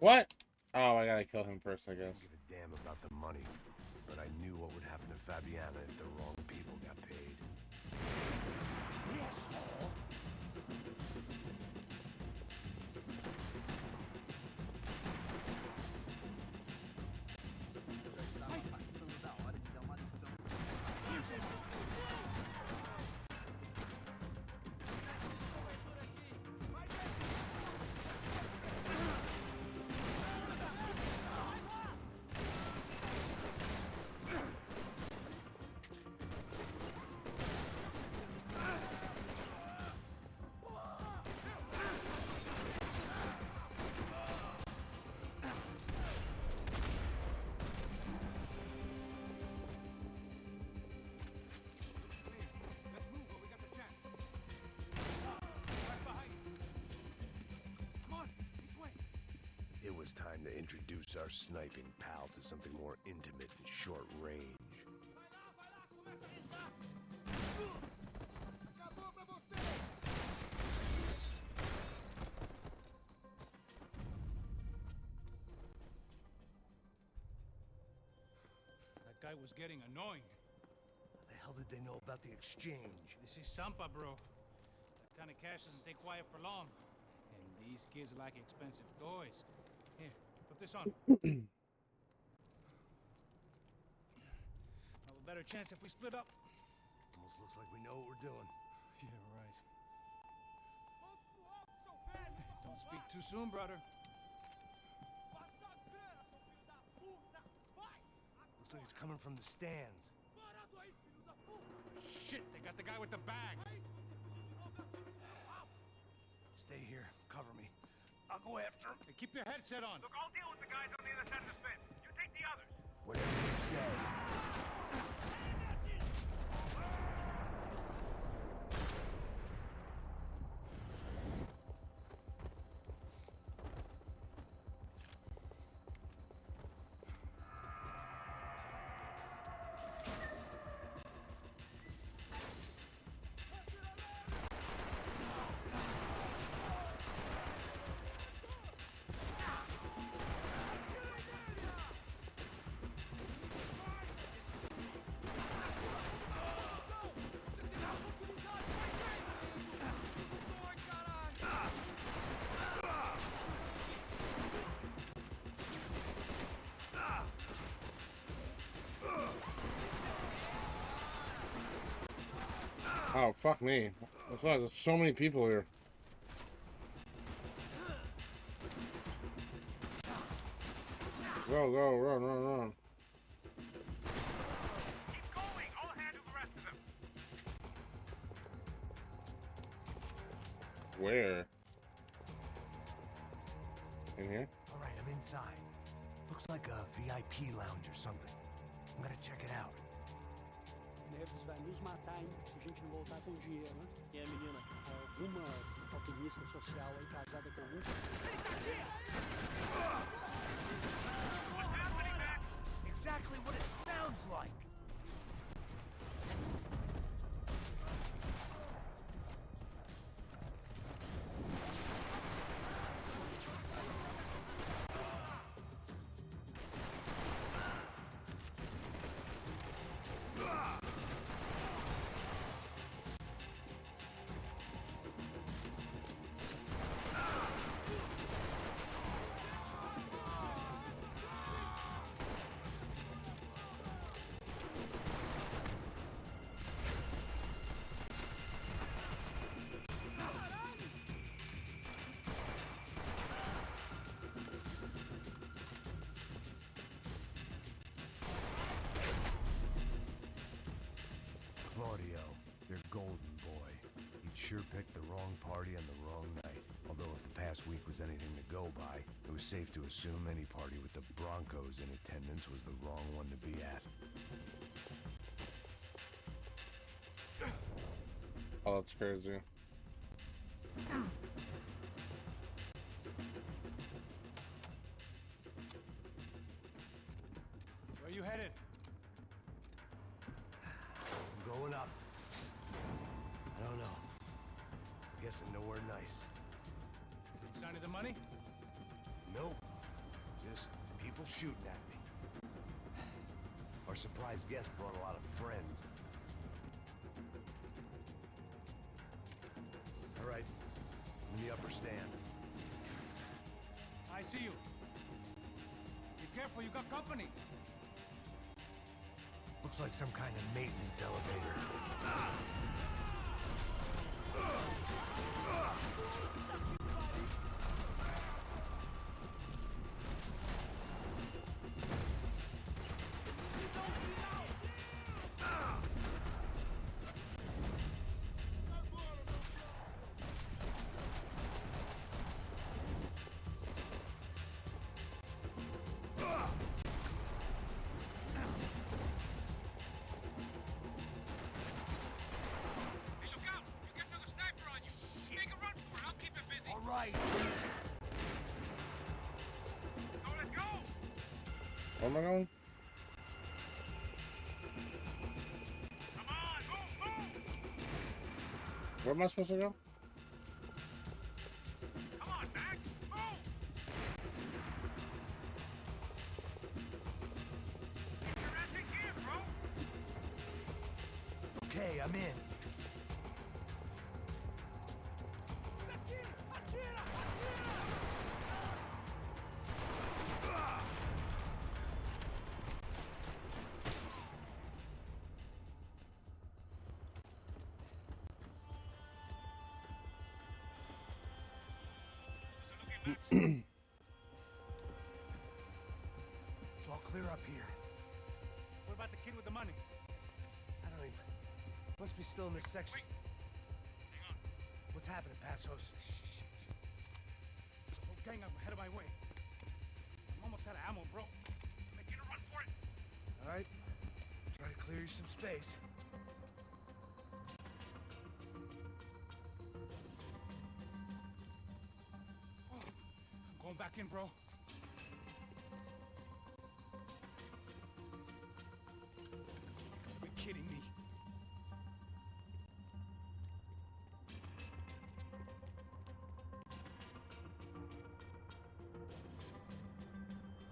A: What? Oh, I gotta kill him first, I guess.
F: I didn't give a damn about the money, but I knew what would happen to Fabiana if the wrong people got paid. Asshole! It was time to introduce our sniping pal to something more intimate and short range.
C: That guy was getting annoying.
F: How the hell did they know about the exchange?
C: This is Sampa, bro. That kind of cash doesn't stay quiet for long. And these kids like expensive toys. Here, put this on. Have a better chance if we split up.
F: Almost looks like we know what we're doing.
C: Yeah, right. Don't speak too soon, brother.
F: Looks like it's coming from the stands.
C: Shit, they got the guy with the bag.
F: Stay here, cover me. I'll go after him.
C: Hey, keep your headset on.
J: Look, I'll deal with the guys on the other side of the fence. You take the others.
F: Whatever you say.
A: Oh, fuck me. That's why there's so many people here. Go, go, run, run, run.
J: Keep going. I'll handle the rest of them.
A: Where? In here?
F: All right, I'm inside. Looks like a VIP lounge or something. I'm gonna check it out.
K: Neves vai nos matar, hein, se a gente não voltar com dinheiro, né? E a menina, alguma alpinista social aí casada com algum...
F: Exactly what it sounds like. sure picked the wrong party on the wrong night. Although if the past week was anything to go by, it was safe to assume any party with the Broncos in attendance was the wrong one to be at.
A: Oh, that's crazy.
C: Where you headed?
F: I'm going up. I don't know. I'm guessing nowhere nice.
C: Sign of the money?
F: Nope. Just people shooting at me. Our surprise guest brought a lot of friends. All right. In the upper stands.
C: I see you. Be careful, you got company.
F: Looks like some kind of maintenance elevator.
A: Where am I going? Where am I supposed to go?
J: Come on, Max, move! Get your ass in gear, bro!
F: Okay, I'm in.
C: It's all clear up here. What about the kid with the money?
F: I don't even... Must be still in this section.
C: Hang on.
F: What's happening, Passos?
C: The whole gang up ahead of my way. I'm almost out of ammo, bro. Making a run for it.
F: All right. Try to clear you some space.
C: I'm going back in, bro. You're kidding me.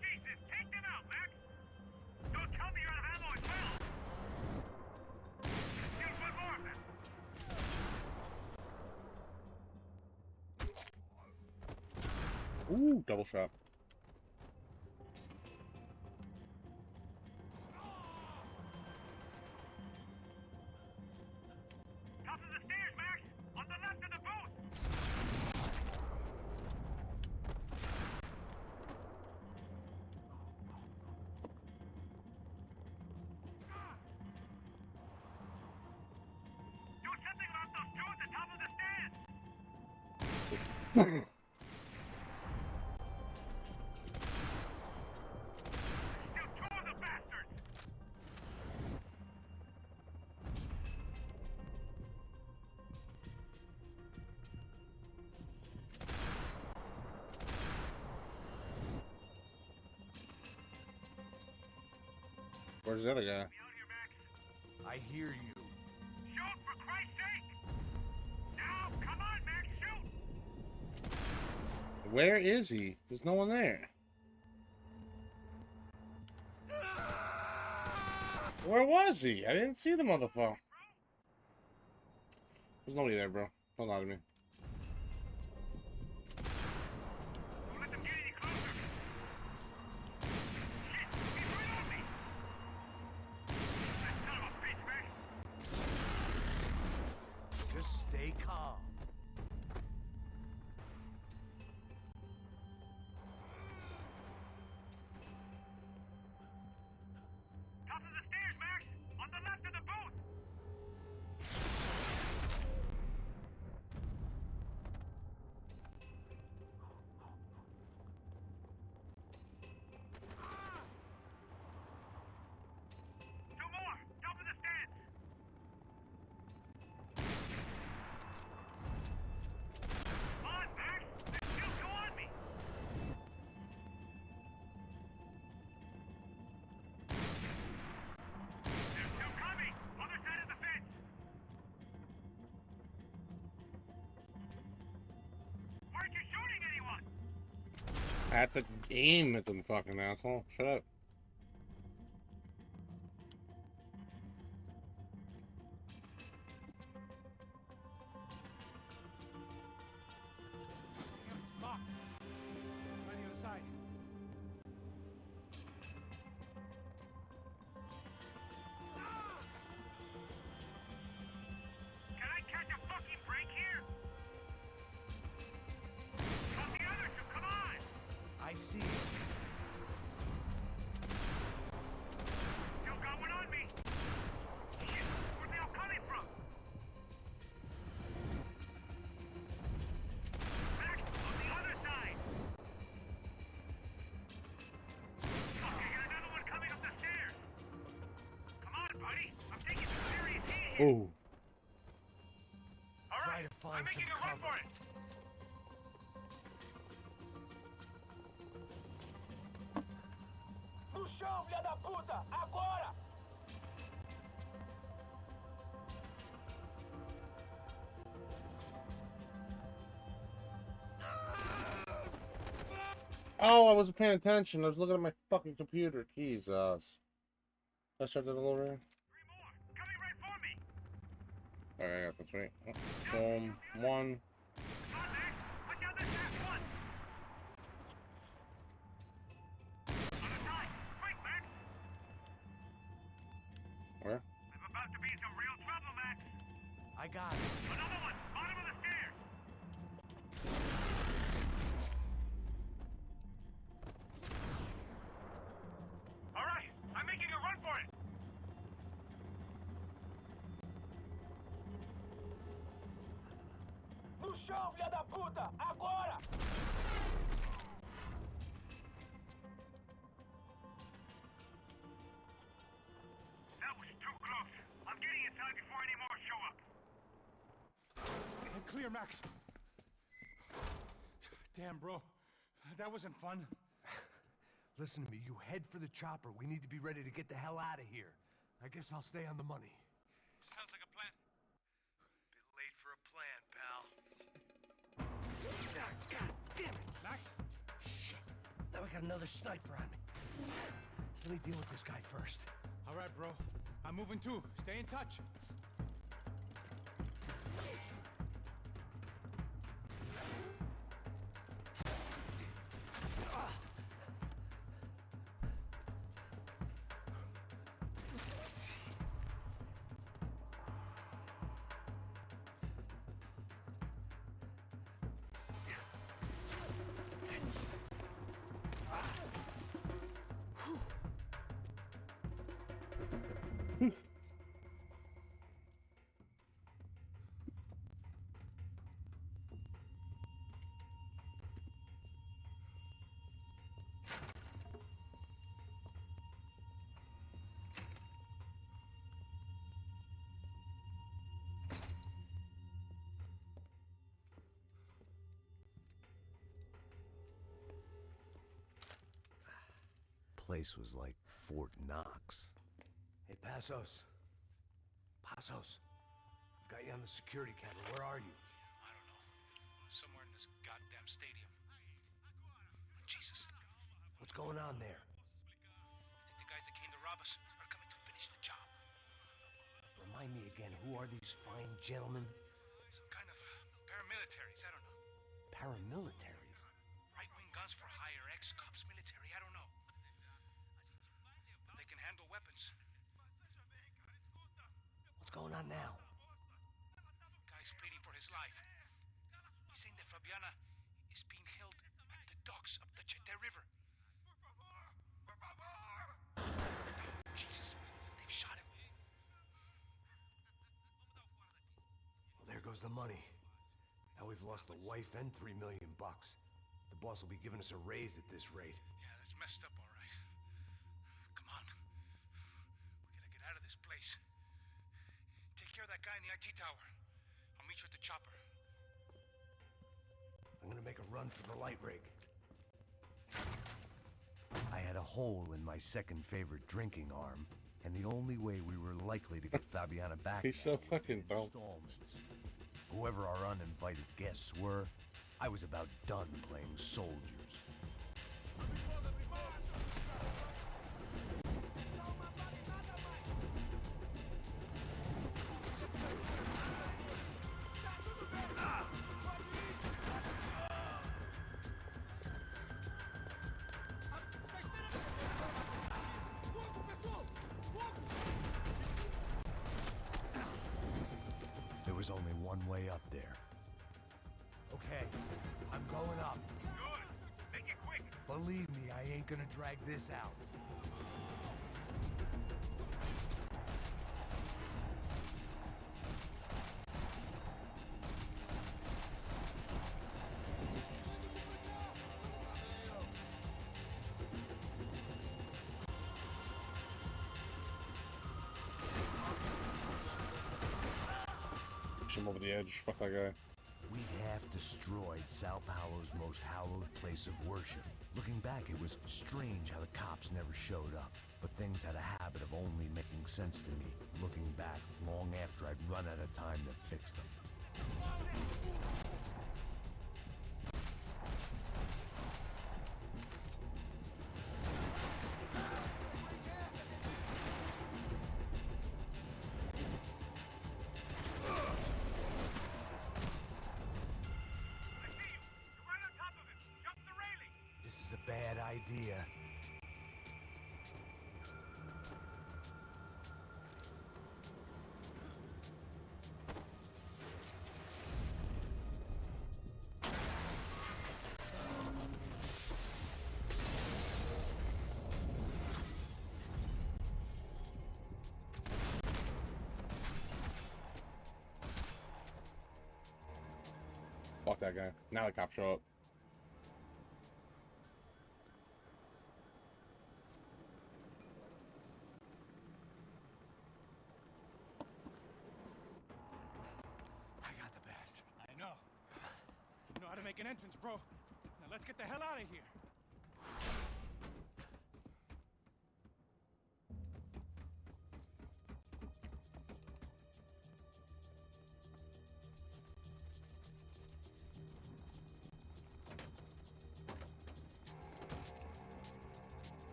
J: Jesus, take them out, Max! Don't tell me you're out of ammo as well! Use one more of them!
A: Ooh, double shot.
J: Top of the stairs, Max! On the left of the booth! Do something about those two at the top of the stairs! You two of the bastards!
A: Where's the other guy?
J: Be out here, Max.
F: I hear you.
J: Shoot, for Christ's sake! Now, come on, Max, shoot!
A: Where is he? There's no one there. Where was he? I didn't see the motherfucker. There's nobody there, bro. Don't lie to me.
J: Don't let them get any closer! Shit, he's right on me! That son of a bitch, Max!
F: Just stay calm.
J: Top of the stairs, Max! On the left of the booth!
A: At the game at them, fucking asshole. Shut up.
C: Damn, it's locked. Try the other side.
J: Can I catch a fucking break here? Call the other two, come on!
F: I see it.
J: Still got one on me! Shit, where they all coming from? Max, on the other side! Fuck, I got another one coming up the stairs! Come on, buddy! I'm taking some serious heat here!
A: Oh.
J: All
F: Try
J: right,
F: to find
J: I'm making
F: some
J: a run
F: cover.
J: for it!
E: No chão, filha da puta! Agora!
A: Oh, I wasn't paying attention. I was looking at my fucking computer. Jesus. Let's start that all over again.
J: 3 more! Coming right for me!
A: Alright, I got this right. Boom. One.
J: Come on, Max! Watch out, this last one! Other side! Quick, Max!
A: Where?
J: I'm about to be in some real trouble, Max!
F: I got it.
J: Another one! Bottom of the stairs! All right, I'm making a run for it!
E: No chão, filha da puta! Agora!
J: That was too close. I'm getting inside before any more show up.
C: Clear, Max. Damn, bro. That wasn't fun.
F: Listen to me, you head for the chopper. We need to be ready to get the hell out of here. I guess I'll stay on the money.
J: Sounds like a plan.
F: Bit late for a plan, pal. God damn it!
C: Max?
F: Shit. Now I got another sniper on me. So let me deal with this guy first.
C: All right, bro. I'm moving too. Stay in touch.
F: Place was like Fort Knox. Hey, Passos. Passos. I've got you on the security camera. Where are you?
C: I don't know. Somewhere in this goddamn stadium. Jesus.
F: What's going on there?
C: I think the guys that came to rob us are coming to finish the job.
F: Remind me again, who are these fine gentlemen?
C: Some kind of paramilitaries, I don't know.
F: Paramilitaries?
C: Right-wing guns for hire, ex-cops, military, I don't know. They can handle weapons.
F: What's going on now?
C: Guy's pleading for his life. He's saying that Fabiana is being held at the docks of the Chete River. Jesus, they've shot him.
F: Well, there goes the money. Now we've lost the wife and $3 million. The boss will be giving us a raise at this rate.
C: Yeah, that's messed up, all right. Come on. We gotta get out of this place. Take care of that guy in the IT tower. I'll meet you at the chopper.
F: I'm gonna make a run for the light rig. I had a hole in my second favorite drinking arm, and the only way we were likely to get Fabiana back
A: He's so
F: now was
A: fucking
F: in
A: dumb.
F: installments. Whoever our uninvited guests were, I was about done playing soldiers. was only one way up there. Okay, I'm going up.
J: Good. Make it quick.
F: Believe me, I ain't gonna drag this out.
A: Push him over the edge. Fuck that guy.
F: We half destroyed Sao Paulo's most hallowed place of worship. Looking back, it was strange how the cops never showed up. But things had a habit of only making sense to me, looking back long after I'd run out of time to fix them. This is a bad idea.
A: Fuck that guy. Now the cops show up.
C: I got the bastard. I know. You know how to make an entrance, bro. Now let's get the hell out of here.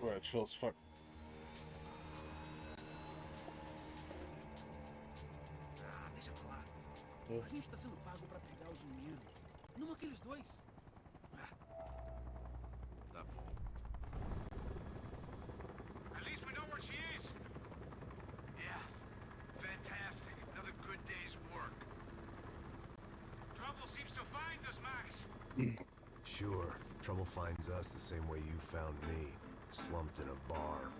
A: Alright, chill as fuck.
L: Ah, deixa pra lá. A gente tá sendo pago pra pegar o dinheiro. Não aqueles dois.
D: Tá bom.
J: At least we know where she is.
D: Yeah. Fantastic. Another good day's work.
J: Trouble seems to find us, Max.
F: Sure, trouble finds us the same way you found me. Slumped in a bar,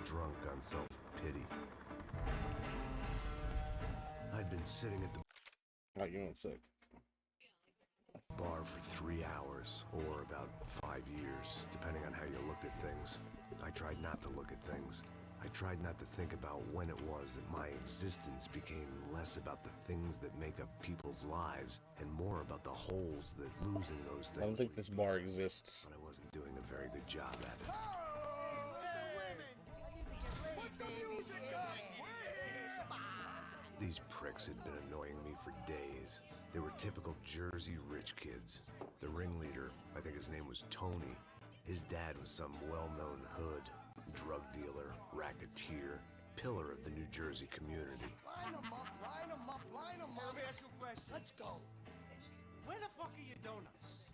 F: drunk on self-pity. I'd been sitting at the
A: Oh, you ain't sick.
F: bar for 3 hours, or about 5 years, depending on how you looked at things. I tried not to look at things. I tried not to think about when it was that my existence became less about the things that make up people's lives and more about the holes that losing those things.
A: I don't think this bar exists.
F: But I wasn't doing a very good job at it. These pricks had been annoying me for days. They were typical Jersey rich kids. The ringleader, I think his name was Tony. His dad was some well-known hood, drug dealer, racketeer, pillar of the New Jersey community.
E: Line them up, line them up, line them up. Let me ask you a question. Let's go. Where the fuck are your donuts?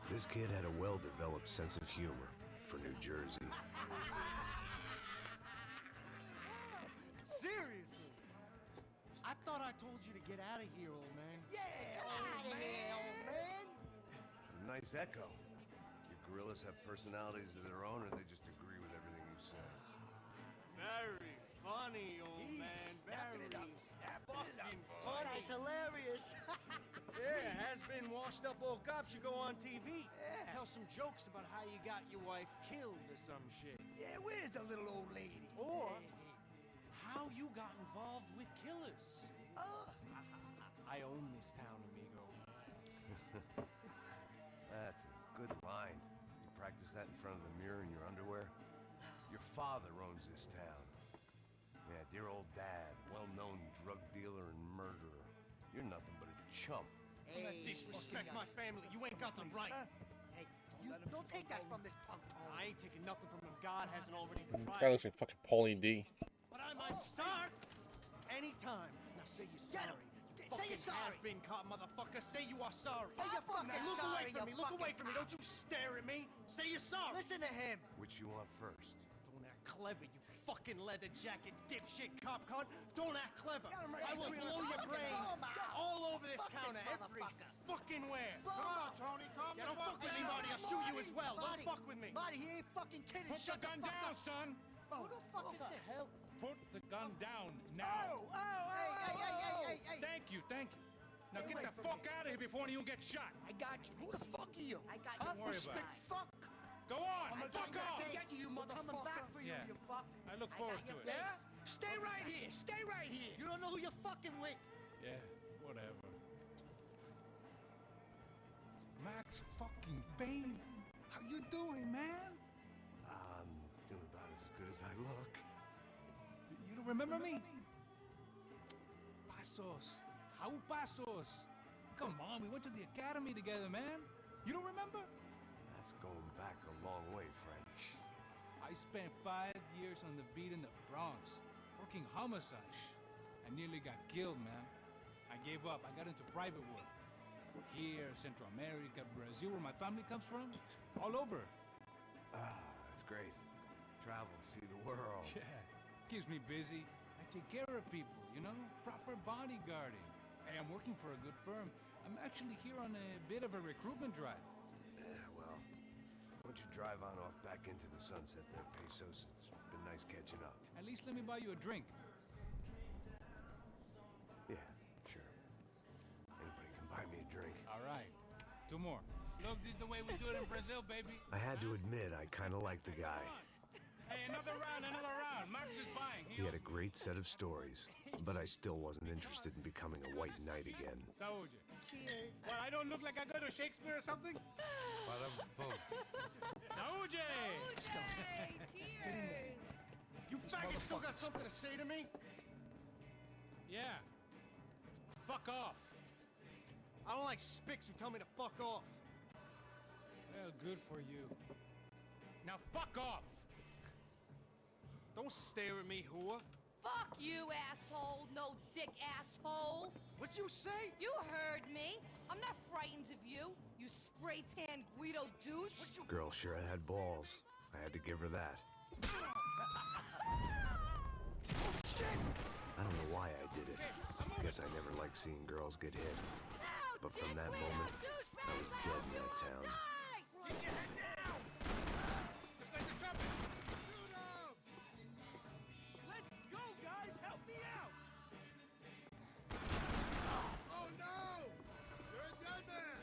F: This kid had a well-developed sense of humor for New Jersey.
E: Seriously? I thought I told you to get out of here, old man. Yeah, old man.
B: Nice echo. Your gorillas have personalities of their own, or they just agree with everything you say?
E: Very funny, old man. Very fucking funny.
M: That's hilarious.
E: Yeah, has-been washed up old cops. You go on TV. Yeah. Tell some jokes about how you got your wife killed or some shit.
M: Yeah, where's the little old lady?
E: Or how you got involved with killers. I own this town, amigo.
B: That's a good line. You practice that in front of the mirror in your underwear? Your father owns this town. Yeah, dear old dad, well-known drug dealer and murderer. You're nothing but a chump.
M: Hey,
E: Disrespect my family. You ain't got the right.
M: Hey, you don't take that from this punk Tony.
E: I ain't taking nothing from him. God hasn't already
A: This guy
E: tried.
A: looks like fucking Pauline D.
E: But I might start anytime. Now say you're sorry.
M: Say you're sorry.
E: Has-been caught, motherfucker. Say you are sorry.
M: Say you're fucking
E: Look
M: sorry,
E: away from
M: you
E: me. Look away
M: fucking
E: from me. Don't you stare at me. Say you're sorry.
M: Listen to him.
B: Which you want first?
E: Don't act clever, you fucking leather jacket, dipshit cop car. Don't act clever.
M: right
E: I will
M: between
E: blow
M: us.
E: your
M: Fuck it,
E: brains
M: calm down.
E: all over this
M: Fuck
E: counter
M: this
E: every
M: motherfucker.
E: fucking where.
M: Come on, Tony, calm
E: Yeah, don't fuck with me, Marty. I'll shoot you as well. Don't fuck with me.
M: Marty, he ain't fucking kidding.
C: Put the gun down, son.
M: Who the fuck is this? Hell?
C: Put the gun down now.
M: Hey.
C: Thank you. Now
M: Stay
C: get
M: away
C: the
M: from
C: fuck
M: me.
C: out of here before you get shot.
M: I got you. Who the fuck are you? I got you.
C: Don't worry about it.
M: Fuck.
C: Go on,
M: I'm
C: fuck off.
M: gonna get you, motherfucker. Coming back for you,
C: Yeah.
M: you fuck.
C: I look forward to it.
M: Yeah? Stay right here. Stay right here. You don't know who you're fucking with.
C: Yeah, whatever. Max fucking Payne. How you doing, man?
B: I'm doing about as good as I look.
C: You don't remember me? Pasos. How Pasos? Come on, we went to the academy together, man. You don't remember?
B: That's going back a long way, French.
C: I spent 5 years on the beat in the Bronx, working homicide. I nearly got killed, man. I gave up. I got into private work. Here, Central America, Brazil, where my family comes from. All over.
B: That's great. Travel, see the world.
C: Yeah, keeps me busy. I take care of people, you know? Proper bodyguarding. Hey, I'm working for a good firm. I'm actually here on a bit of a recruitment drive.
B: Yeah, well, why don't you drive on off back into the sunset there, Pesos? It's been nice catching up.
C: At least let me buy you a drink.
B: Yeah, sure. Anybody can buy me a drink.
C: All right. 2 more. Look, this is the way we do it in Brazil, baby.
B: I had to admit, I kind of liked the guy.
C: Hey, another round. Max is buying.
B: He had a great set of stories, but I still wasn't interested in becoming a white knight again.
C: Saúde.
G: Cheers.
C: What, I don't look like I go to Shakespeare or something? Saúde!
G: Cheers.
E: You faggots still got something to say to me?
C: Yeah. Fuck off.
E: I don't like spics who tell me to fuck off.
C: Well, good for you. Now fuck off.
E: Don't stare at me, whore.
H: Fuck you, asshole. No dick asshole.
E: What'd you say?
H: You heard me. I'm not frightened of you, you spray-tan Guido douche.
B: Girl sure had balls. I had to give her that. I don't know why I did it. Guess I never liked seeing girls get hit. But from that moment, I was dead in that town.
C: Keep your head down! Just like the trumpets.
L: Shoot him! Let's go, guys! Help me out! Oh no! You're a dead man!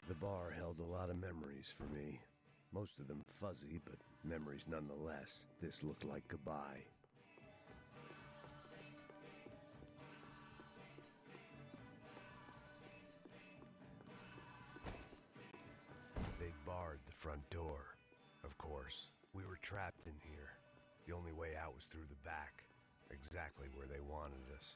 B: The bar held a lot of memories for me. Most of them fuzzy, but memories nonetheless. This looked like goodbye. They barred the front door. Of course, we were trapped in here. The only way out was through the back, exactly where they wanted us.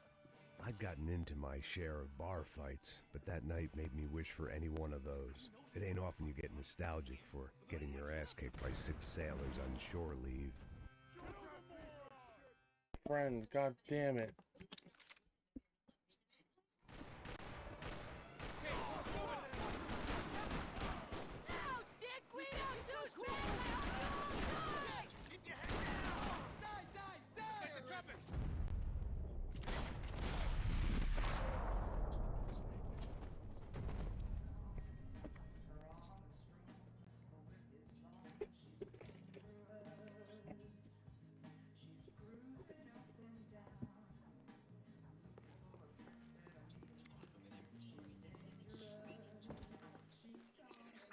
B: I'd gotten into my share of bar fights, but that night made me wish for any one of those. It ain't often you get nostalgic for getting your ass kicked by 6 sailors on shore leave.
A: Friend, god damn it.
H: No, dick Guido douchebag! I hope you all die!
L: Keep your head down! Die!
C: Like the trumpets.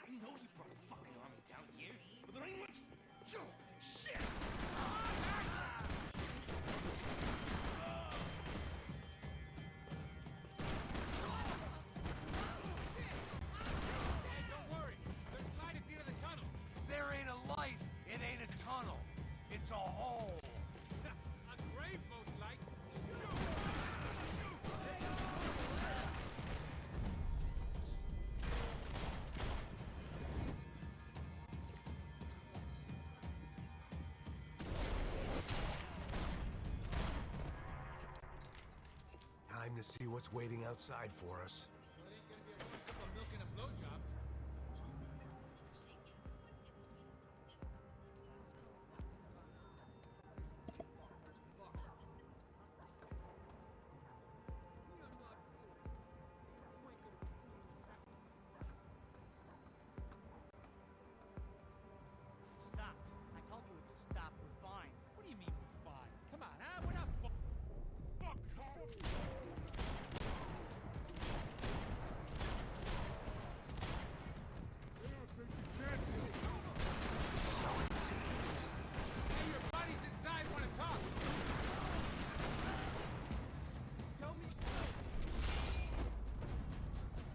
E: I know you brought a fucking army down here, but there ain't much. Shit!
C: Hey, don't worry. There's light at the end of the tunnel.
F: There ain't a light. It ain't a tunnel. It's a hole.
C: A grave, most like.
F: to see what's waiting outside for us.
C: Well, it ain't gonna be a quick cup of milk and a blowjob.
M: Stop. I told you to stop. We're fine. What do you mean we're fine? Come on, huh? We're not fuck.
F: So it seems.
C: Hey, your buddies inside want to talk.
E: Tell me.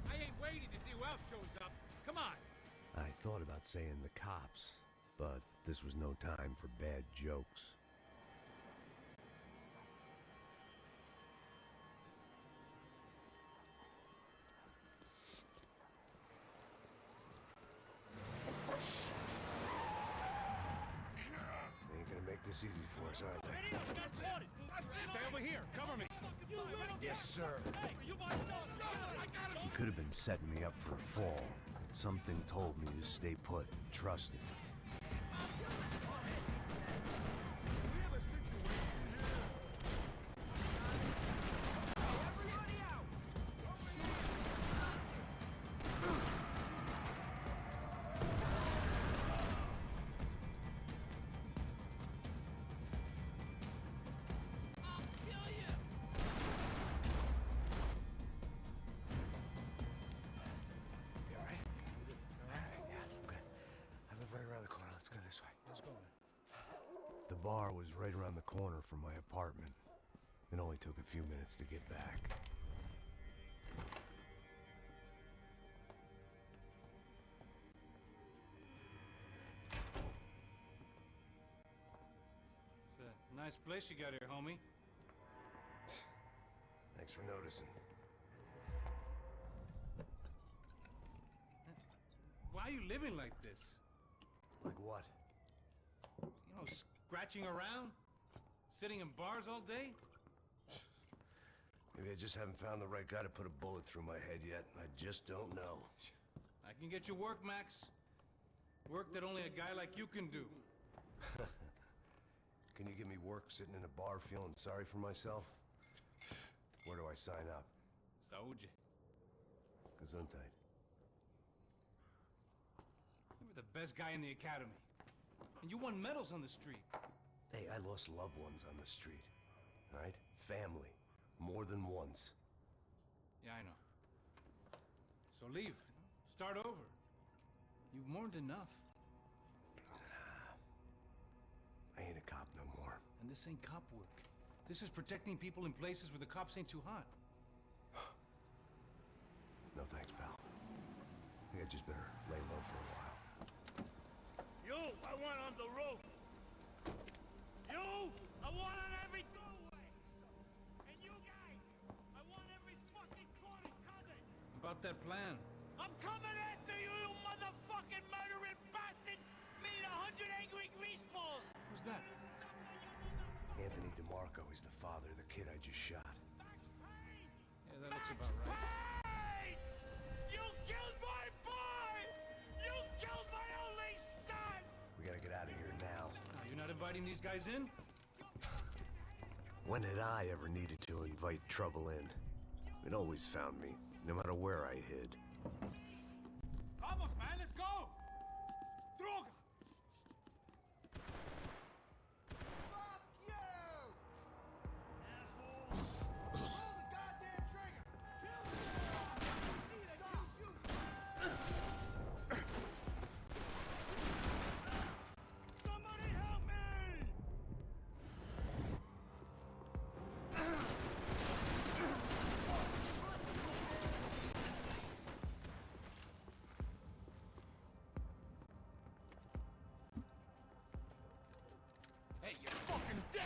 C: I ain't waiting to see who else shows up. Come on.
F: I thought about saying the cops, but this was no time for bad jokes.
B: They ain't gonna make this easy for us, are they?
C: Stay over here. Cover me.
F: Yes, sir. He could have been setting me up for a fall, but something told me to stay put, trust him.
C: We have a situation here. Everybody out. I'll kill you.
B: You alright? Yeah, I'm good. I live right around the corner. Let's go this way.
C: Let's go.
F: The bar was right around the corner from my apartment. It only took a few minutes to get back.
C: It's a nice place you got here, homie.
B: Thanks for noticing.
C: Why are you living like this?
B: Like what?
C: You know, scratching around? Sitting in bars all day?
B: Maybe I just haven't found the right guy to put a bullet through my head yet. I just don't know.
C: I can get you work, Max. Work that only a guy like you can do.
B: Can you give me work sitting in a bar feeling sorry for myself? Where do I sign up?
C: Saúde.
B: Gesundheit.
C: You were the best guy in the academy. And you won medals on the street.
B: Hey, I lost loved ones on the street. All right? Family. More than once.
C: Yeah, I know. So leave. Start over. You've mourned enough.
B: I ain't a cop no more.
C: And this ain't cop work. This is protecting people in places where the cops ain't too hot.
B: No thanks, pal. I think I just better lay low for a while.
M: You, I want on the roof. You, I want on every doorway. And you guys, I want every fucking corner covered.
C: About that plan.
M: I'm coming after you, you motherfucking murdering bastard! Me and 100 angry greaseballs!
C: Who's that?
B: Anthony DeMarco. He's the father of the kid I just shot.
C: Yeah, that looks about right.
M: Payne! You killed my boy! You killed my only son!
B: We gotta get out of here now.
C: You're not inviting these guys in?
F: When had I ever needed to invite trouble in? It always found me, no matter where I hid.
C: Vamos, man, let's go! Droga!
E: Fuck you! Asshole! Pull the goddamn trigger! Kill him! Somebody help me! Hey, you fucking dick!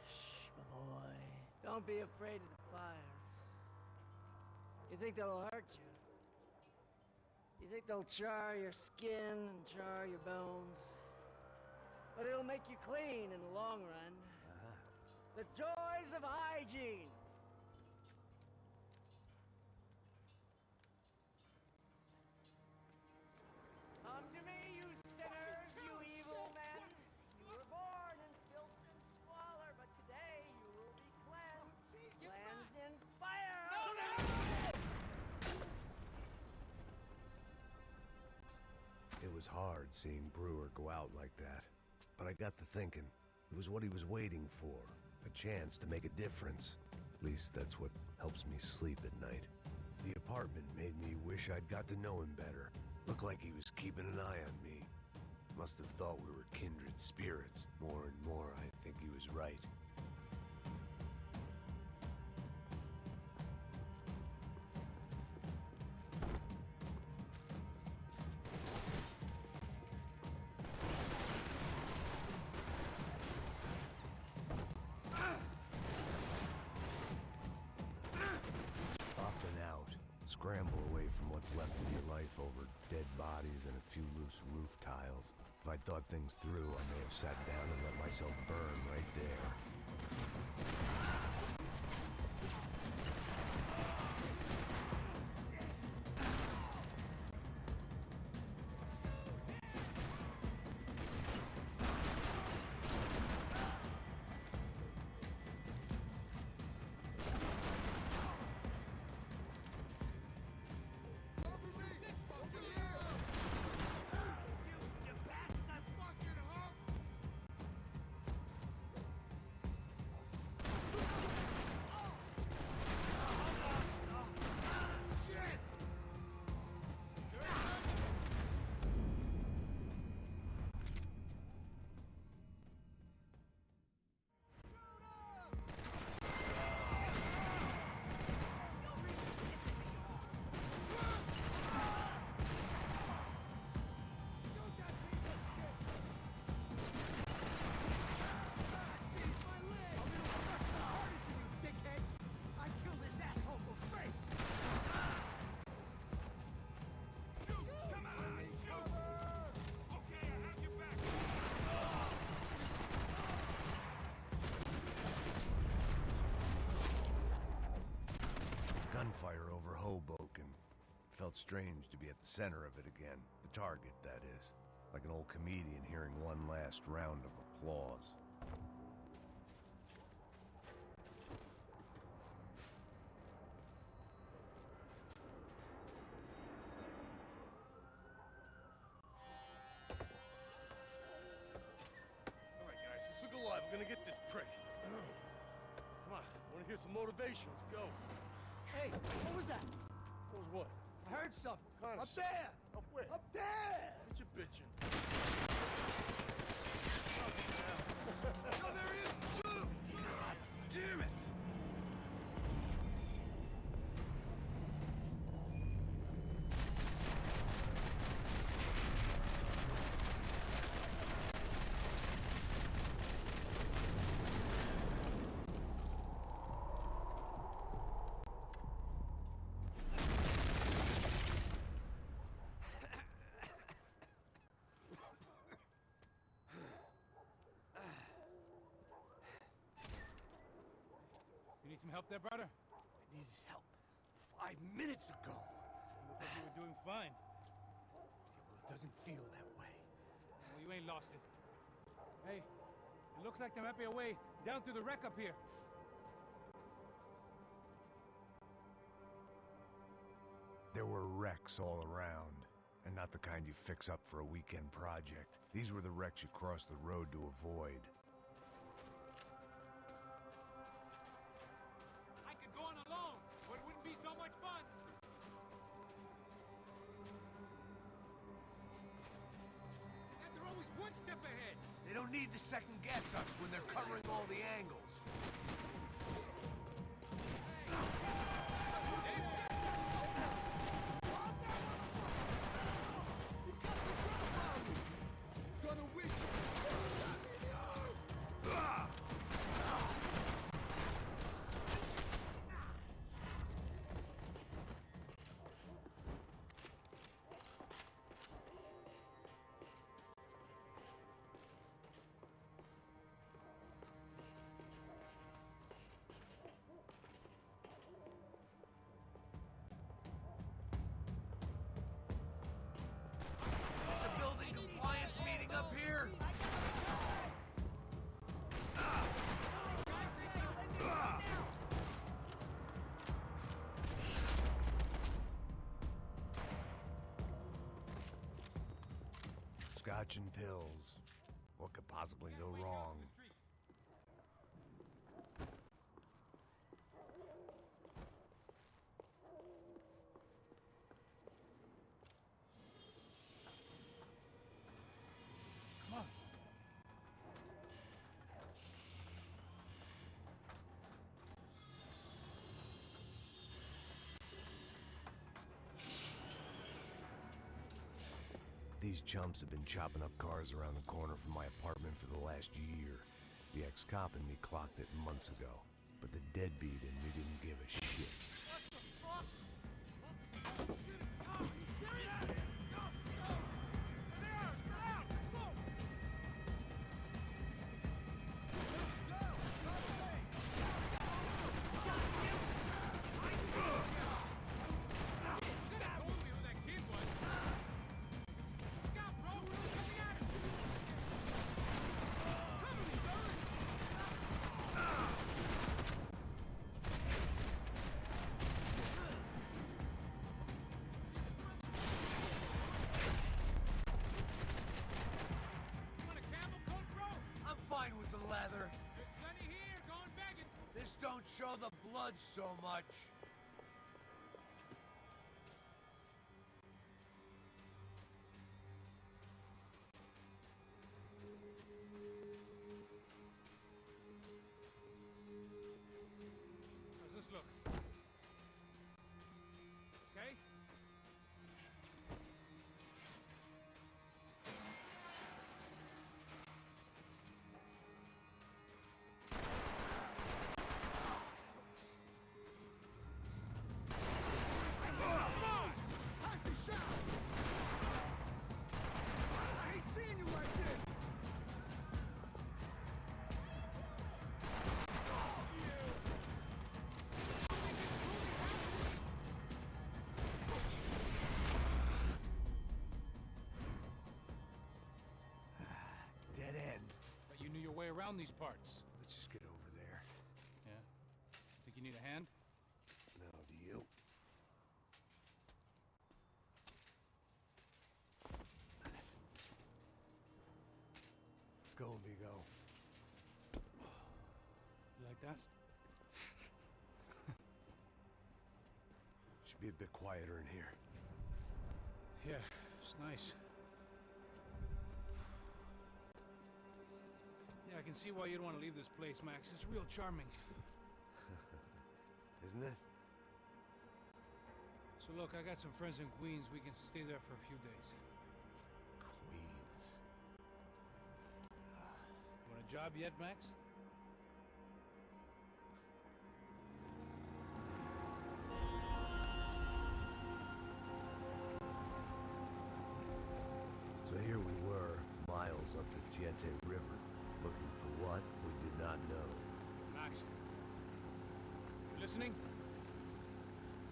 N: Shh, my boy. Don't be afraid of the fires. You think that'll hurt you? You think they'll char your skin and char your bones? But it'll make you clean in the long run. The joys of hygiene! Come to me, you sinners, you evil men! You were born in filth and squalor, but today you will be cleansed. Cleansed in fire!
F: It was hard seeing Brewer go out like that. But I got to thinking, it was what he was waiting for. A chance to make a difference. At least that's what helps me sleep at night. The apartment made me wish I'd got to know him better. Looked like he was keeping an eye on me. Must have thought we were kindred spirits. More and more, I think he was right. Scramble away from what's left of your life over dead bodies and a few loose roof tiles. If I'd thought things through, I may have sat down and let myself burn right there. Gunfire over Hoboken. Felt strange to be at the center of it again. The target, that is. Like an old comedian hearing one last round of applause.
O: All right, guys, let's look alive. We're gonna get this prick. Come on, I wanna hear some motivation. Let's go.
E: Hey, what was that?
O: What was what?
E: I heard something.
O: Kind of
E: Up there!
O: Up where?
E: Up there!
O: What you bitching?
E: Oh, there he is! Shoot him!
F: God damn it!
C: You need some help there, brother?
F: I needed help 5 minutes ago.
C: You look like you were doing fine.
F: Well, it doesn't feel that way.
C: Well, you ain't lost it. Hey, it looks like there might be a way down through the wreck up here.
F: There were wrecks all around, and not the kind you fix up for a weekend project. These were the wrecks you cross the road to avoid.
C: I could go on alone, but it wouldn't be so much fun. And they're always one step ahead.
F: They don't need to second guess us when they're covering all the angles. Scotch and pills. What could possibly go wrong?
C: Come on.
F: These chumps have been chopping up cars around the corner from my apartment for the last year. The ex-cop in me clocked it months ago, but the deadbeat in me didn't give a shit. This don't show the blood so much.
C: How's this look? Okay?
F: Dead end.
C: But you knew your way around these parts.
F: Let's just get over there.
C: Yeah? Think you need a hand?
F: No, do you? Let's go, amigo.
C: You like that?
F: Should be a bit quieter in here.
C: Yeah, it's nice. Yeah, I can see why you'd want to leave this place, Max. It's real charming.
F: Isn't it?
C: So look, I got some friends in Queens. We can stay there for a few days.
F: Queens.
C: You want a job yet, Max?
F: So here we were, miles up the Tietze River, looking for what we did not know.
C: Max. You listening?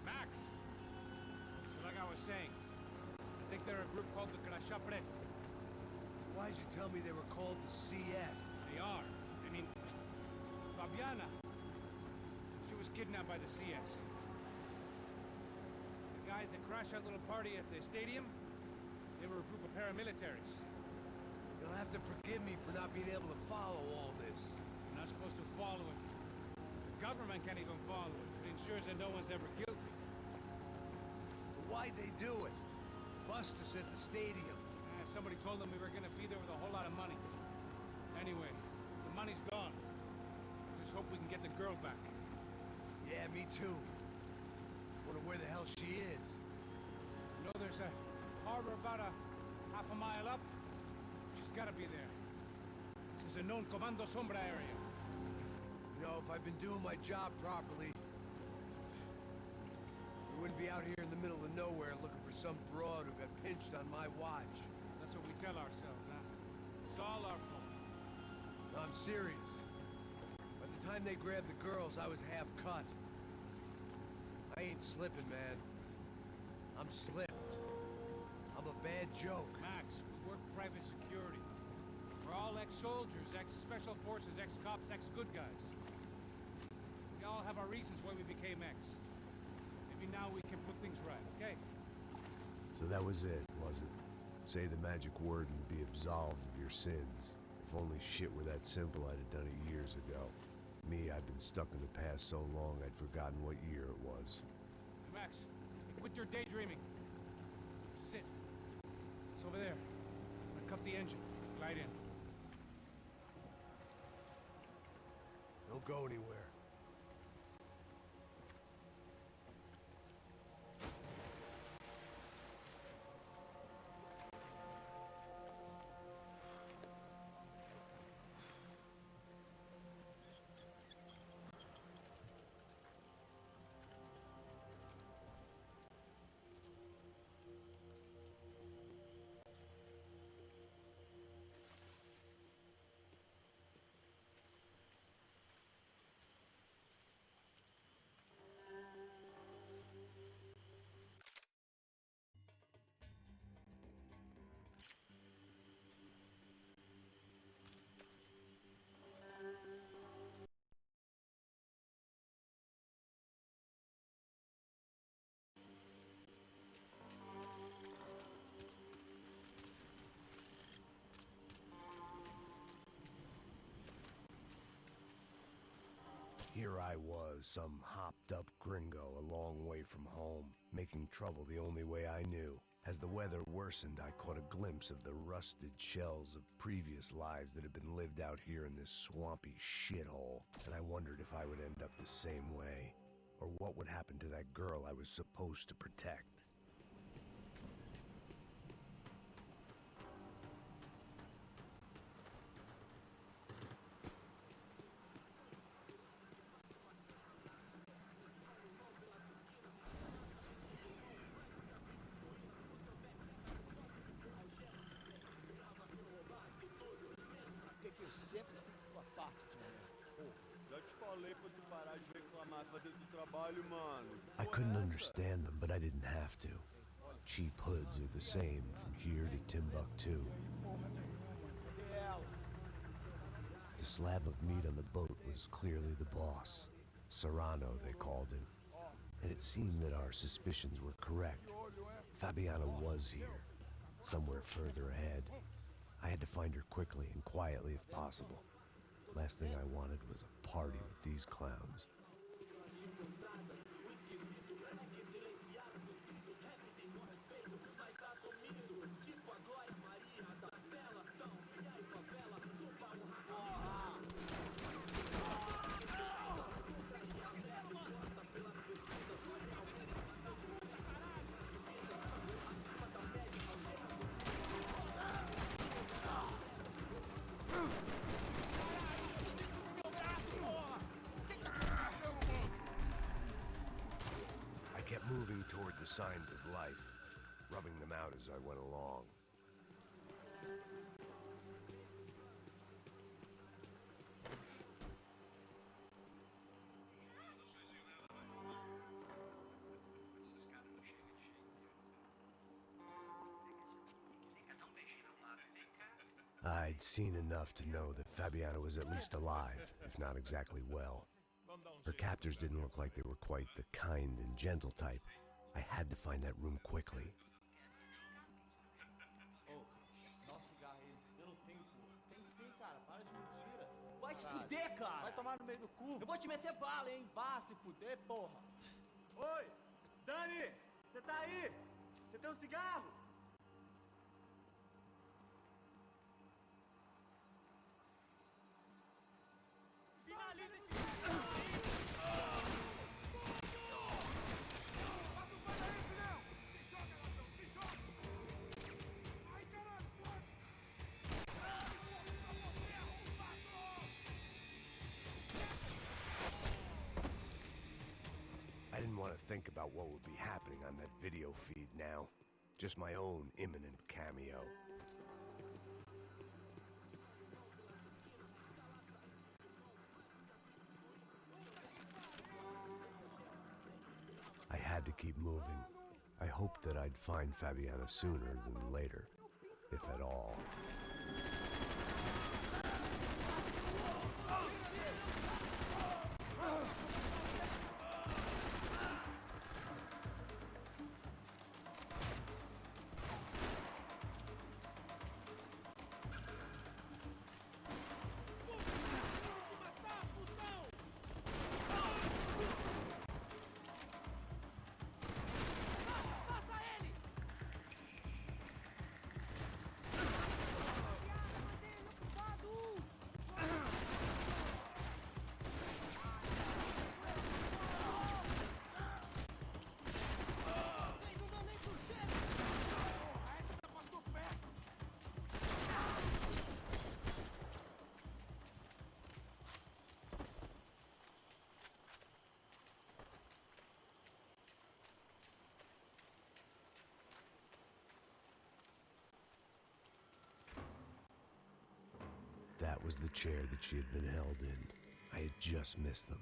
C: Max! So like I was saying, I think they're a group called the contractor.
F: Why'd you tell me they were called the CS?
C: They are. I mean, Fabiana. She was kidnapped by the CS. The guys that crashed that little party at the stadium, they were a group of paramilitaries.
F: You'll have to forgive me for not being able to follow all this.
C: You're not supposed to follow it. The government can't even follow it. It ensures that no one's ever guilty.
F: So why'd they do it? Bust us at the stadium.
C: Somebody told them we were gonna be there with a whole lot of money. Anyway, the money's gone. Just hope we can get the girl back.
F: Yeah, me too. Wonder where the hell she is.
C: You know, there's a harbor about half a mile up. She's gotta be there. This is a known Comando Sombra area.
F: You know, if I'd been doing my job properly, we wouldn't be out here in the middle of nowhere looking for some broad who got pinched on my watch.
C: That's what we tell ourselves, huh? It's all our fault.
F: No, I'm serious. By the time they grabbed the girls, I was half cut. I ain't slipping, man. I'm slipped. I'm a bad joke.
C: Max, we work private security. We're all ex-soldiers, ex-special forces, ex-cops, ex-good guys. We all have our reasons why we became ex. Maybe now we can put things right, okay?
F: So that was it, was it? Say the magic word and be absolved of your sins. If only shit were that simple, I'd have done it years ago. Me, I've been stuck in the past so long I'd forgotten what year it was.
C: Max, quit your daydreaming. This is it. It's over there. I'm gonna cut the engine. Glide in.
F: Don't go anywhere. Here I was, some hopped-up gringo a long way from home, making trouble the only way I knew. As the weather worsened, I caught a glimpse of the rusted shells of previous lives that had been lived out here in this swampy shithole, and I wondered if I would end up the same way, or what would happen to that girl I was supposed to protect.
E: Que eu sempre fico a parte de mim.
O: Pô, já te falei pra tu parar de reclamar, fazer teu trabalho, mano.
F: I couldn't understand them, but I didn't have to. Cheap hoods are the same from here to Timbuktu. The slab of meat on the boat was clearly the boss. Serrano, they called him. And it seemed that our suspicions were correct. Fabiana was here, somewhere further ahead. I had to find her quickly and quietly if possible. Last thing I wanted was a party with these clowns. Moving toward the signs of life, rubbing them out as I went along. I'd seen enough to know that Fabiana was at least alive, if not exactly well. Her captors didn't look like they were quite the kind and gentle type. I had to find that room quickly.
E: Dá um cigarro aí. Eu não tenho, pô. Tem sim, cara. Para de mentira. Vai se fuder, cara. Vai tomar no meio do cu. Eu vou te meter bala, hein. Vá se fuder, porra.
M: Oi! Dani! Você tá aí? Você tem um cigarro? Finaliza esse cigarro aí! Passa o pano aí, filhão! Se joga, ladrão! Se joga! Ai, caralho, quase! Pra você, arrombado!
F: I didn't want to think about what would be happening on that video feed now. Just my own imminent cameo. I had to keep moving. I hoped that I'd find Fabiana sooner than later, if at all. was the chair that she had been held in. I had just missed them.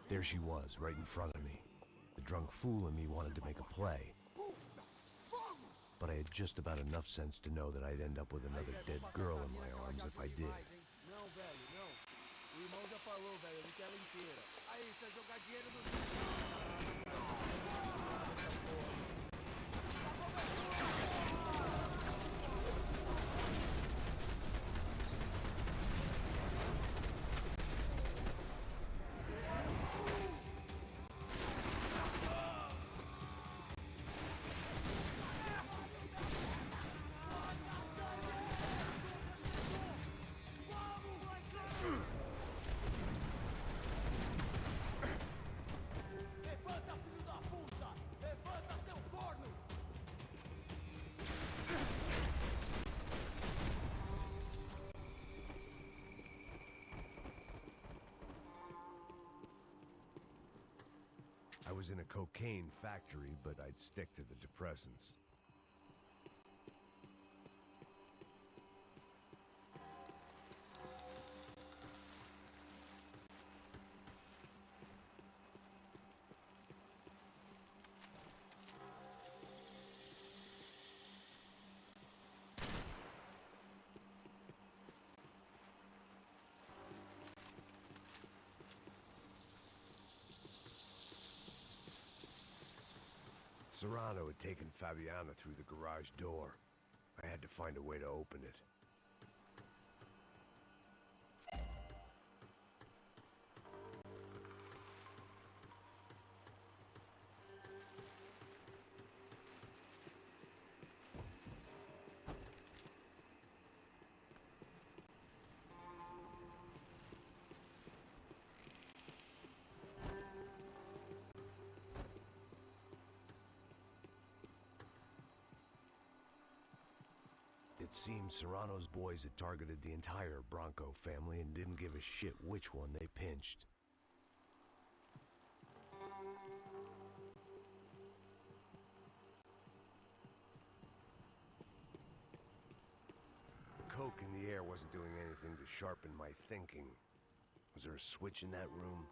F: There she was, right in front of me. The drunk fool in me wanted to make a play. But I had just about enough sense to know that I'd end up with another dead girl in my arms if I did.
E: Não, velho, não. O irmão já falou, velho, ele quer ela inteira. Aí, você vai jogar dinheiro no...
F: I was in a cocaine factory, but I'd stick to the depressants. Serrano had taken Fabiana through the garage door. I had to find a way to open it. It seemed Serrano's boys had targeted the entire Bronco family and didn't give a shit which one they pinched. The coke in the air wasn't doing anything to sharpen my thinking. Was there a switch in that room?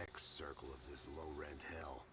F: next circle of this low-rent hell.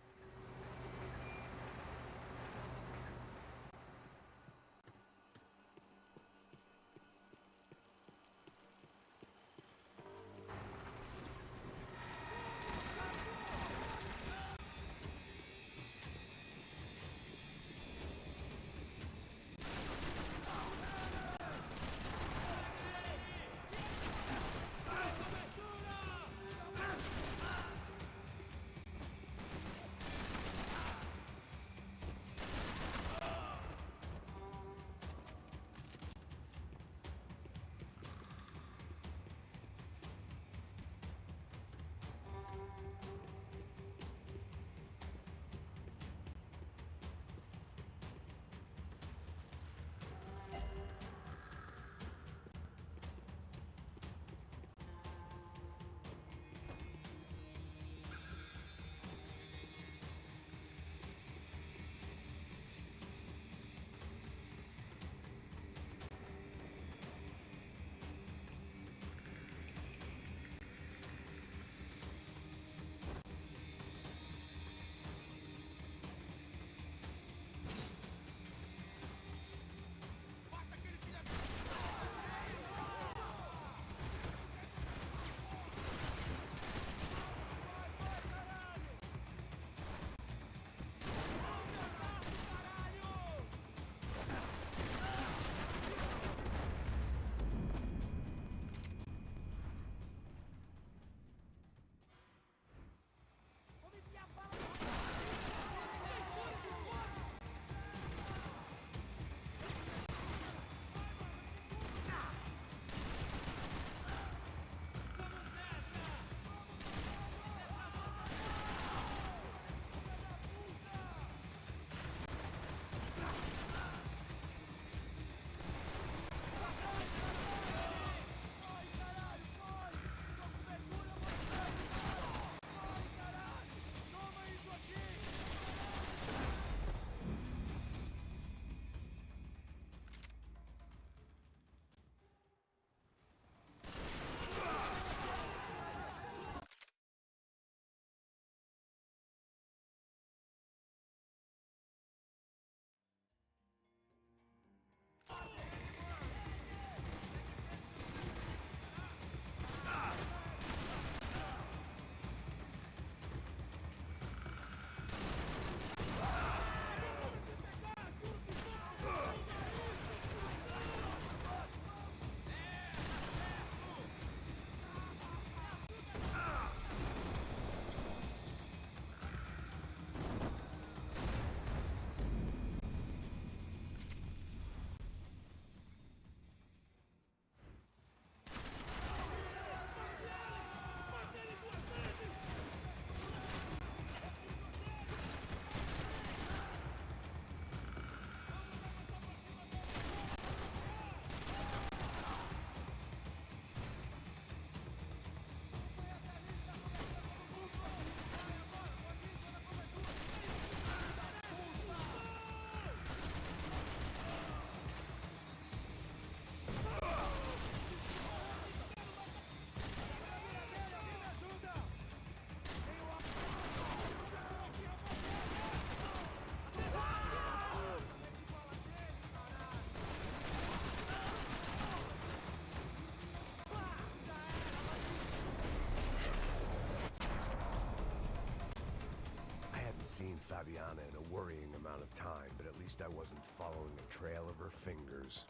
F: Seen Fabiana in a worrying amount of time, but at least I wasn't following a trail of her fingers.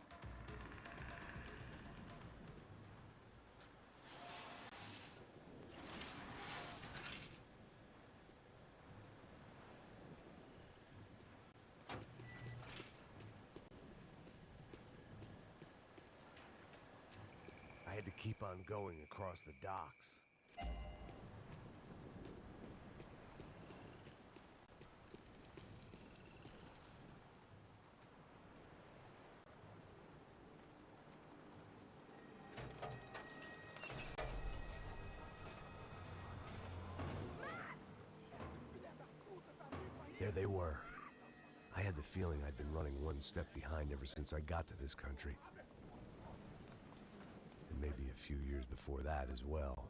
F: I had to keep on going across the docks. There they were. I had the feeling I'd been running one step behind ever since I got to this country. And maybe a few years before that as well.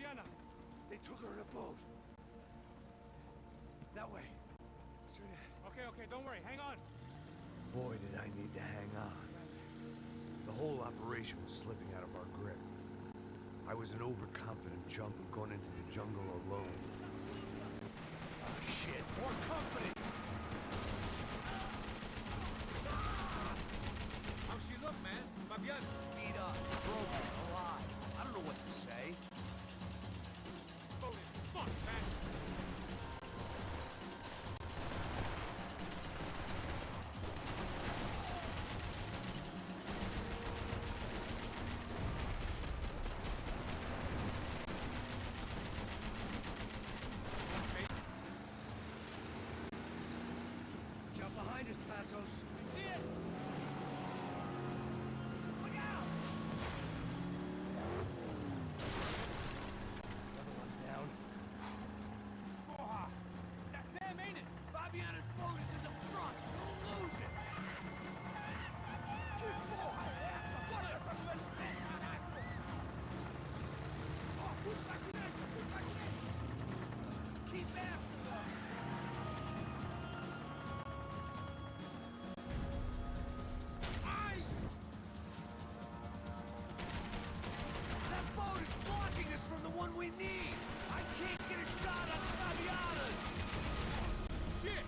C: Fabiana.
D: They took her in a boat. That way. Straight ahead.
C: Okay, don't worry. Hang on.
F: Boy, did I need to hang on. The whole operation was slipping out of our grip. I was an overconfident chump who'd gone into the jungle alone.
C: Oh, shit. More company.
F: How's she look, man? Fabian? Beat up, broken, alive. I don't know what to say.
C: Boat is fucked, man.
F: Jump behind us, Passos.
C: See it? Look out!
F: Another one down.
C: Oh, that's them, ain't it?
F: Fabiana's boat is in the front. Don't lose it.
C: Keep after them.
F: That boat is blocking us from the one we need. I can't get a shot on Fabiana's.
C: Shit!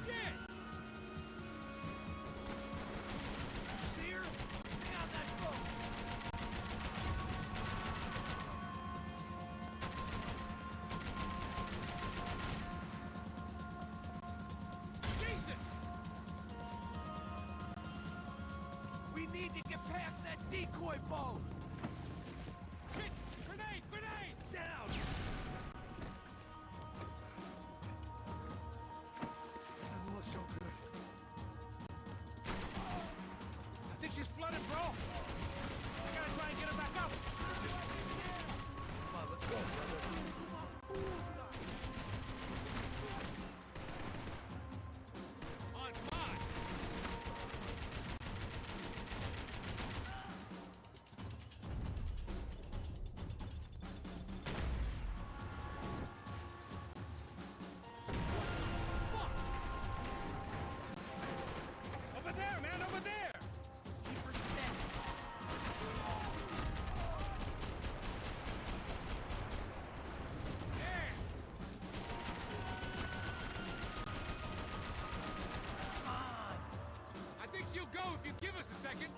C: Shit!
F: See her? Stay on that boat.
C: Jesus!
F: We need to get past that decoy boat.
C: Shit! Grenade! Grenade!
F: Down.
D: Doesn't look so good.
C: I think she's flooded, bro. I gotta try and get her back up.
F: Come on, let's go, brother.
C: On, come on. Fuck! Over there, man, over there!
F: Keep her steady.
C: There!
F: Come on.
C: I think she'll go if you give us a second.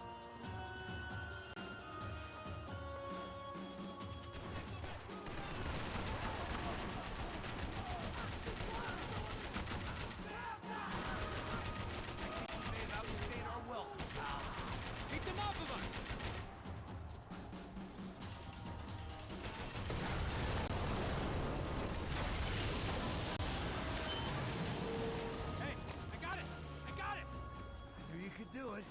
F: May have outstayed our welcome, pal.
C: Keep them off of us! Hey, I got it! I got it!
F: I knew you could do it.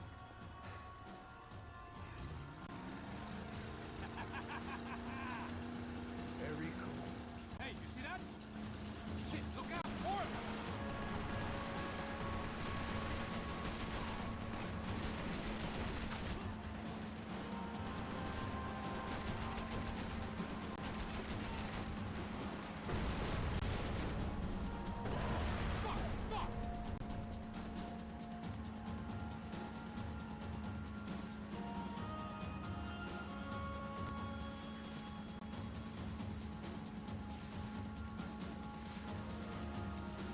F: Very cool.
C: Hey, you see that? Shit, look out! More of them! Fuck! Fuck!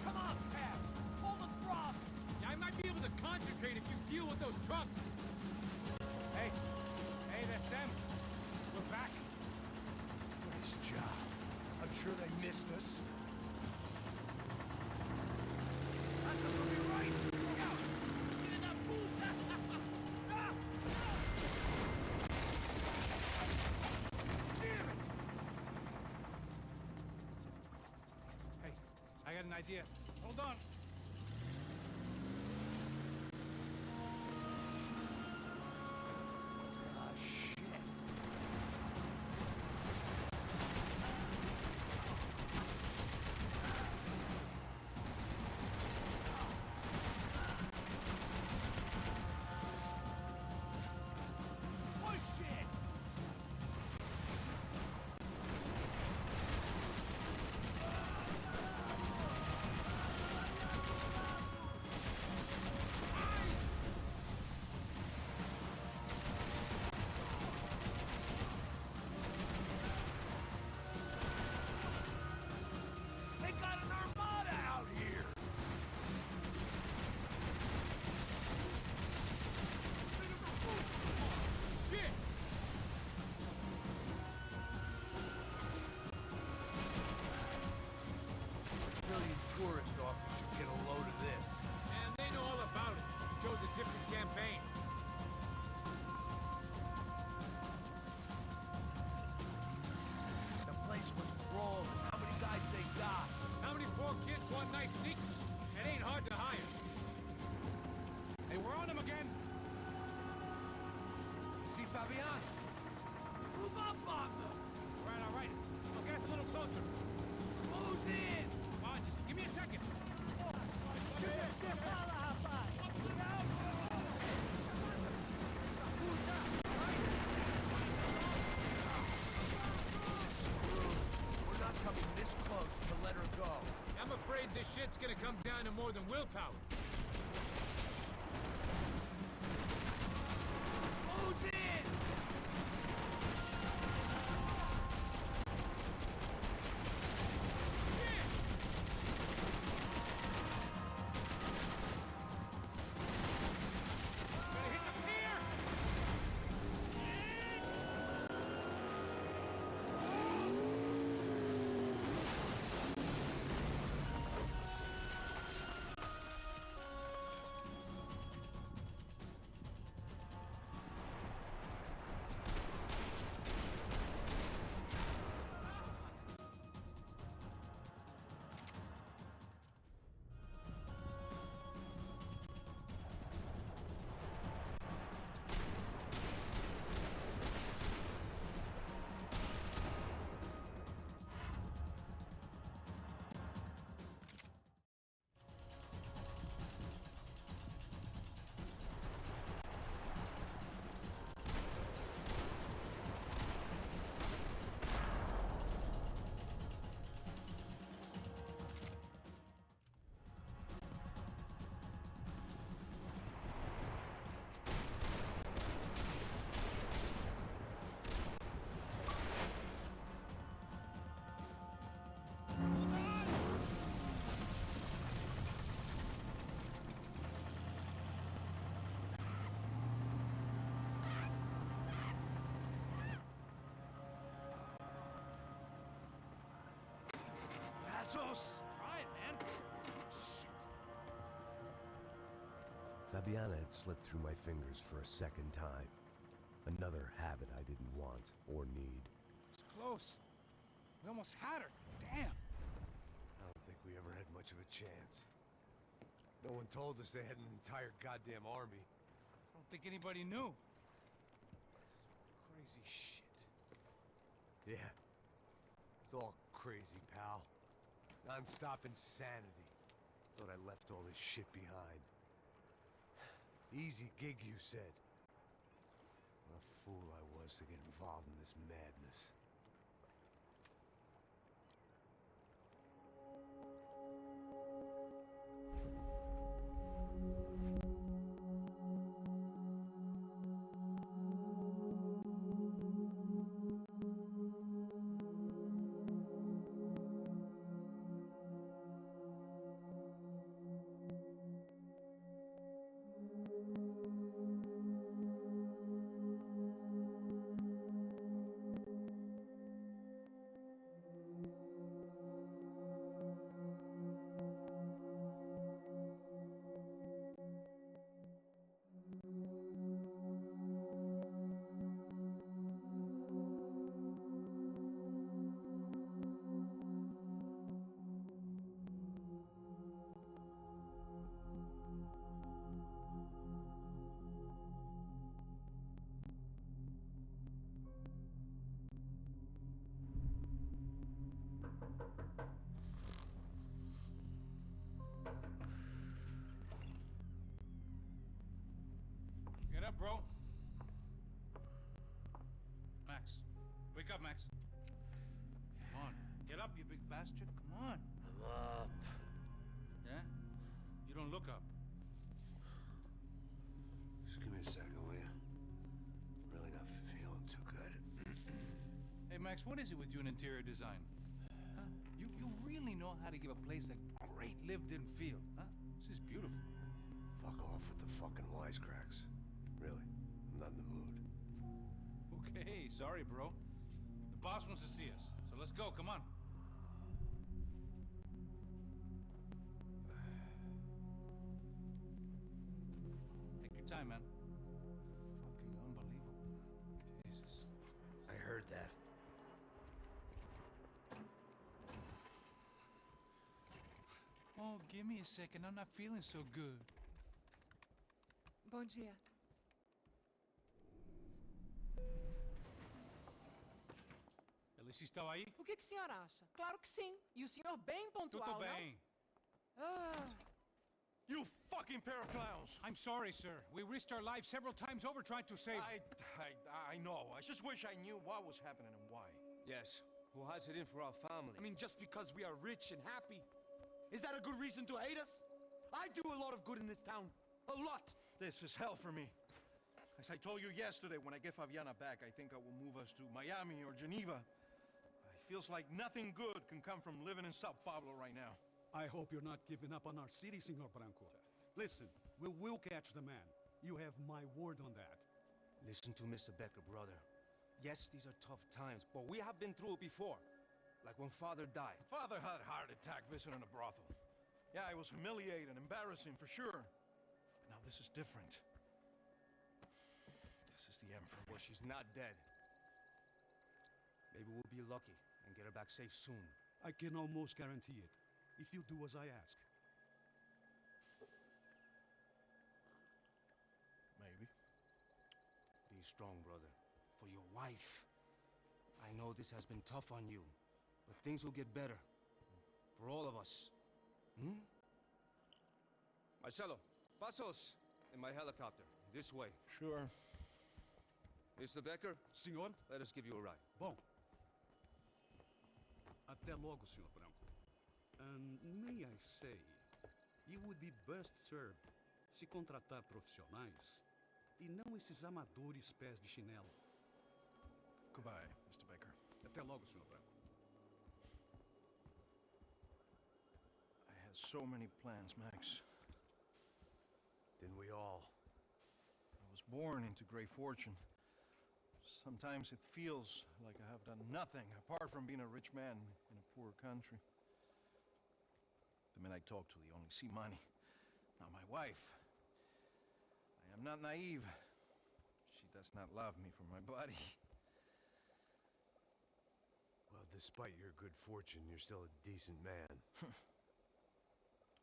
F: Come on, Pass. Pull the throttle.
C: Yeah, I might be able to concentrate if you deal with those trucks. Hey, that's them. We're back.
F: Nice job. I'm sure they missed us. Passos will be right. Look out. Get in that booth. Damn it.
C: Hey, I got an idea. Hold on.
F: Ah, shit.
C: again?
F: See Fabian?
L: Move up, partner!
C: All right. I'll get us a little closer.
L: Who's in?
C: Come on, just give me a second.
F: We're not coming this close to let her go.
C: I'm afraid this shit's gonna come down to more than willpower.
L: Who's in?
F: Passos!
L: Try it, man. Shit.
F: Fabiana had slipped through my fingers for a second time. Another habit I didn't want or need.
C: It's close. We almost had her. Damn.
B: I don't think we ever had much of a chance. No one told us they had an entire goddamn army.
C: I don't think anybody knew. Crazy shit.
B: Yeah. It's all crazy, pal. Non-stop insanity. Thought I left all this shit behind. Easy gig, you said. What a fool I was to get involved in this madness.
C: Get up, bro. Max. Wake up, Max. Come on. Get up, you big bastard. Come on.
B: I'm up.
C: Yeah? You don't look up.
B: Just give me a second, will you? Really not feeling too good.
C: Hey, Max, what is it with you and interior design? Huh? You really know how to give a place a great lived-in feel, huh? This is beautiful.
B: Fuck off with the fucking wisecracks. Really, I'm not in the mood.
C: Okay, sorry, bro. The boss wants to see us, so let's go, come on. Take your time, man. Fucking unbelievable. Jesus.
B: I heard that.
C: Oh, give me a second. I'm not feeling so good.
N: Bom dia.
C: Alice estava aí?
N: O que o senhor acha? Claro que sim. E o senhor bem pontual,
C: Tudo bem.
N: não? Ah,
D: You fucking pair of clowns!
C: I'm sorry, sir. We risked our lives several times over trying to save...
D: I know. I just wish I knew what was happening and why.
I: Yes, who has it in for our family?
E: I mean, just because we are rich and happy, is that a good reason to hate us? I do a lot of good in this town. A lot!
D: This is hell for me. As I told you yesterday, when I get Fabiana back, I think I will move us to Miami or Geneva. It feels like nothing good can come from living in São Paulo right now.
L: I hope you're not giving up on our city, Senor Branco. Listen, we will catch the man. You have my word on that.
I: Listen to Mr. Becker, brother. Yes, these are tough times, but we have been through it before. Like when Father died.
D: Father had a heart attack visiting a brothel. Yeah, it was humiliating, embarrassing, for sure. Now this is different. This is the Emperor.
I: Well, she's not dead. Maybe we'll be lucky and get her back safe soon.
L: I can almost guarantee it, if you do as I ask.
D: Maybe.
I: Be strong, brother. For your wife. I know this has been tough on you, but things will get better. For all of us. Hmm? Marcelo, pasos in my helicopter. This way.
D: Sure.
I: Mr. Becker?
L: Senhor?
I: Let us give you a ride.
L: Bom. Até logo, Senhor Branco. And may I say, you would be best served se contratar profissionais e não esses amadores pés de chinelo.
D: Goodbye, Mr. Baker.
L: Até logo, Senhor Branco.
D: I had so many plans, Max.
B: Didn't we all?
D: I was born into great fortune. Sometimes it feels like I have done nothing apart from being a rich man in a poor country. The men I talk to, they only see money. Not my wife. I am not naive. She does not love me for my body.
B: Well, despite your good fortune, you're still a decent man.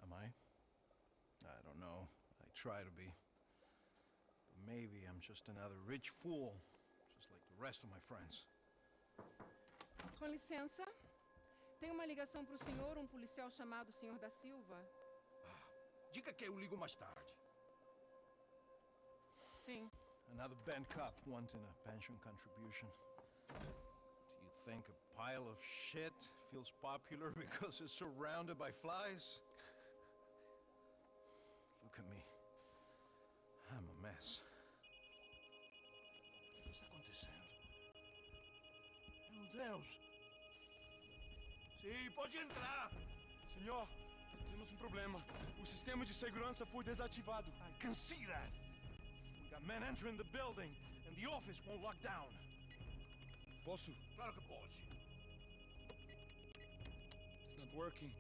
D: Am I? I don't know. I try to be. But maybe I'm just another rich fool, just like the rest of my friends.
N: com licença. Tem uma ligação para o senhor, policial chamado Senhor da Silva.
D: Diga que eu ligo mais tarde.
N: Sim.
D: Another band cop wanting a pension contribution. Do you think a pile of shit feels popular because it's surrounded by flies? Look at me. I'm a mess.
M: O que está acontecendo? Meu Deus! Sim, pode entrar!
O: Senhor, temos problema. O sistema de segurança foi desativado.
D: I can see that! We got men entering the building, and the office won't lock down.
O: Posso?
M: Claro que pode.
O: It's not working.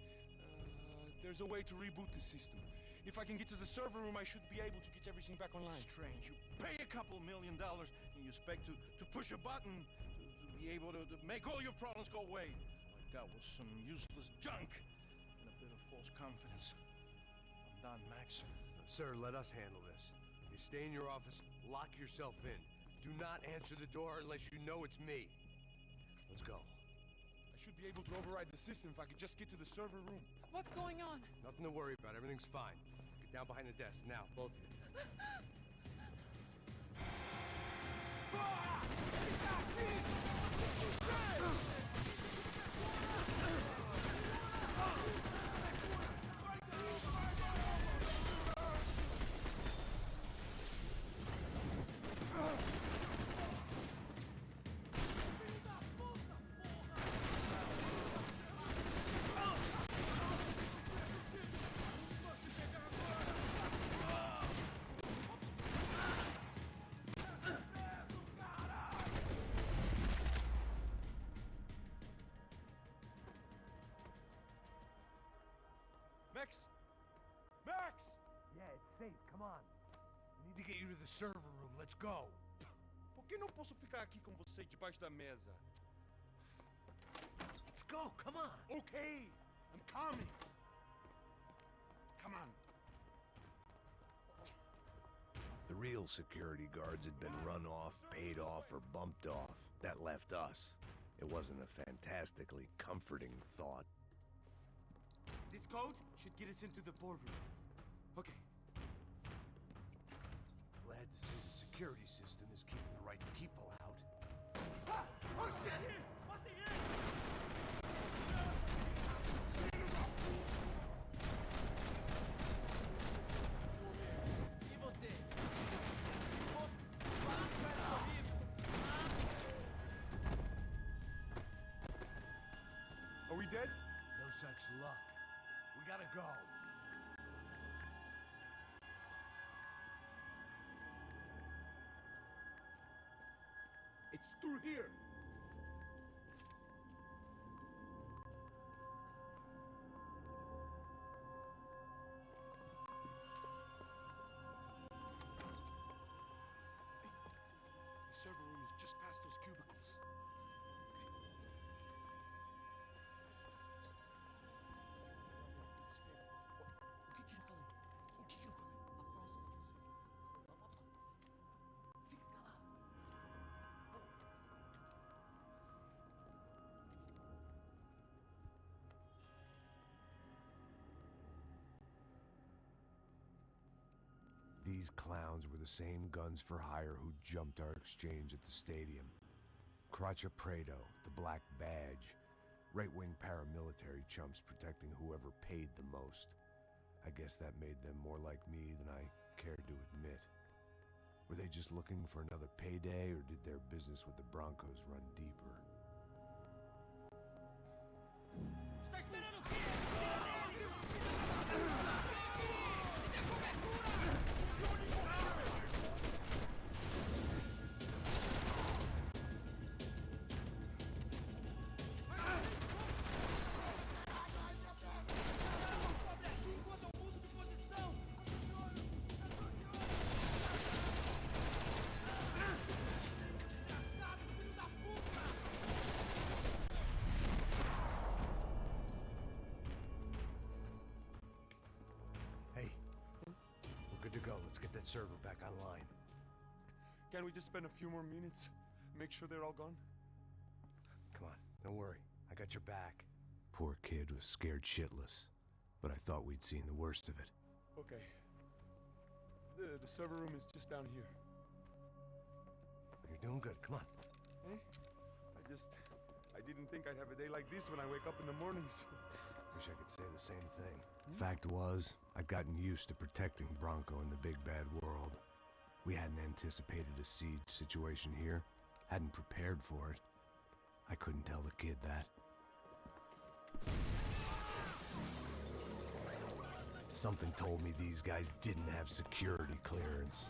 O: There's a way to reboot the system. If I can get to the server room, I should be able to get everything back online.
D: Strange. You pay a couple $1 million, and you expect to push a button to be able to make all your problems go away. All I got was some useless junk and a bit of false confidence. I'm done, Max.
B: Sir, let us handle this. You stay in your office, lock yourself in. Do not answer the door unless you know it's me. Let's go.
O: I should be able to override the system if I could just get to the server room.
N: What's going on?
B: Nothing to worry about. Everything's fine. Get down behind the desk. Now, both of you.
O: Max! Max!
F: Yeah, it's safe. Come on. We need to get you to the server room. Let's go.
O: Por que não posso ficar aqui com você debaixo da mesa?
F: Let's go. Come on.
O: Okay, I'm coming. Come on.
F: real security guards had been run off, paid off, or bumped off. That left us. It wasn't a fantastically comforting thought.
E: This code should get us into the boardroom. Okay.
F: Glad to see the security system is keeping the right people out.
E: Ah! Oh shit! E você?
O: Are we dead?
F: No such luck. We gotta go.
E: It's through here.
O: The server room is just past those cubicles. O que eu falei? O que eu falei? A próxima vez. Fica calado.
F: These clowns were the same guns for hire who jumped our exchange at the stadium. Craccia Prado, the Black Badge. Right-wing paramilitary chumps protecting whoever paid the most. I guess that made them more like me than I cared to admit. Were they just looking for another payday, or did their business with the Broncos run deeper?
E: Está esperando o quê?
F: Hey, we're good to go. Let's get that server back online.
O: Can't we just spend a few more minutes? Make sure they're all gone?
F: Come on, don't worry. I got your back. Poor kid was scared shitless, but I thought we'd seen the worst of it.
O: Okay. The server room is just down here.
F: You're doing good. Come on.
O: Hey? I didn't think I'd have a day like this when I wake up in the mornings.
F: Wish I could say the same thing. Fact was, I'd gotten used to protecting Bronco in the big bad world. We hadn't anticipated a siege situation here, hadn't prepared for it. I couldn't tell the kid that. Something told me these guys didn't have security clearance.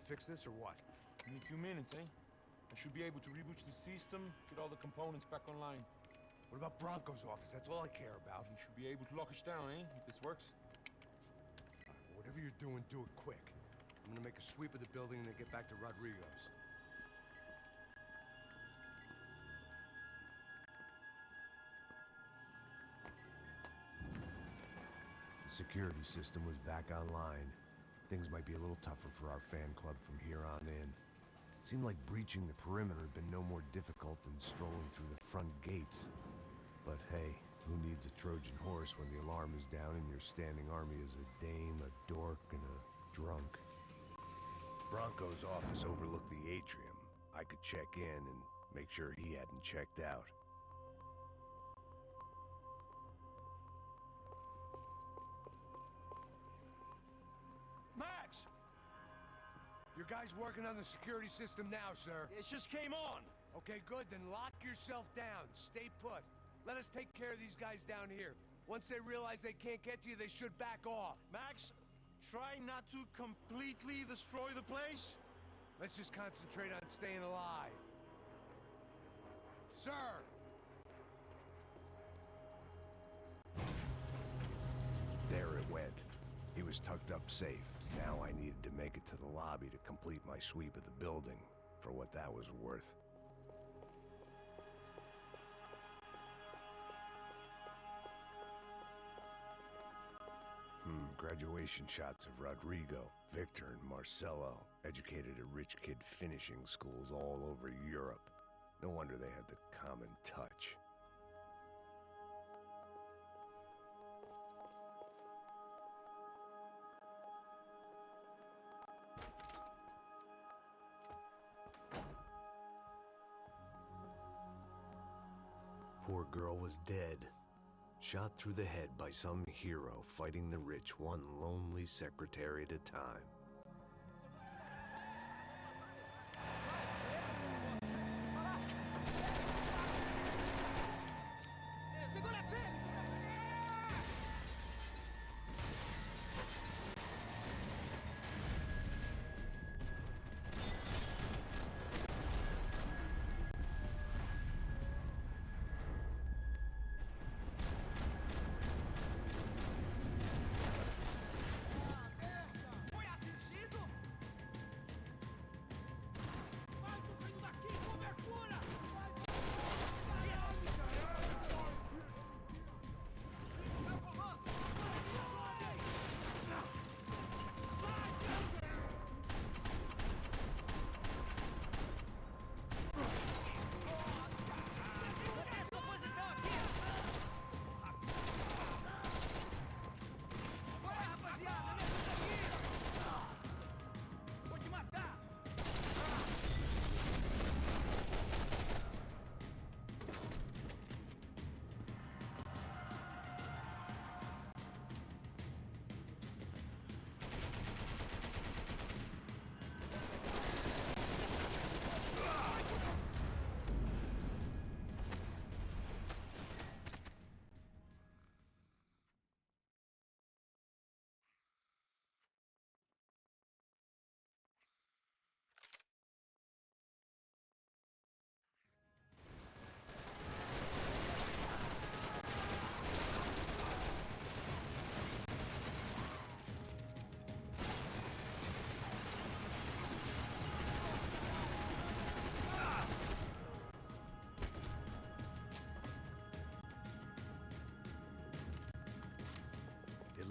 F: Fix this or what?
O: In a few minutes, eh? I should be able to reboot the system, get all the components back online.
F: What about Bronco's office? That's all I care about.
O: You should be able to lock us down, eh? If this works.
F: Whatever you're doing, do it quick. I'm gonna make a sweep of the building and then get back to Rodrigo's. The security system was back online. Things might be a little tougher for our fan club from here on in. Seemed like breaching the perimeter had been no more difficult than strolling through the front gates. But hey, who needs a Trojan horse when the alarm is down and your standing army is a dame, a dork, and a drunk? Bronco's office overlooked the atrium. I could check in and make sure he hadn't checked out.
I: Max! Your guy's working on the security system now, sir. It just came on. Okay, good. Then lock yourself down. Stay put. Let us take care of these guys down here. Once they realize they can't get to you, they should back off.
D: Max, try not to completely destroy the place.
I: Let's just concentrate on staying alive. Sir!
F: There it went. He was tucked up safe. Now I needed to make it to the lobby to complete my sweep of the building, for what that was worth. Graduation shots of Rodrigo, Victor, and Marcelo, educated at rich kid finishing schools all over Europe. No wonder they had the common touch. Poor girl was dead. Shot through the head by some hero fighting the rich one lonely secretary at a time.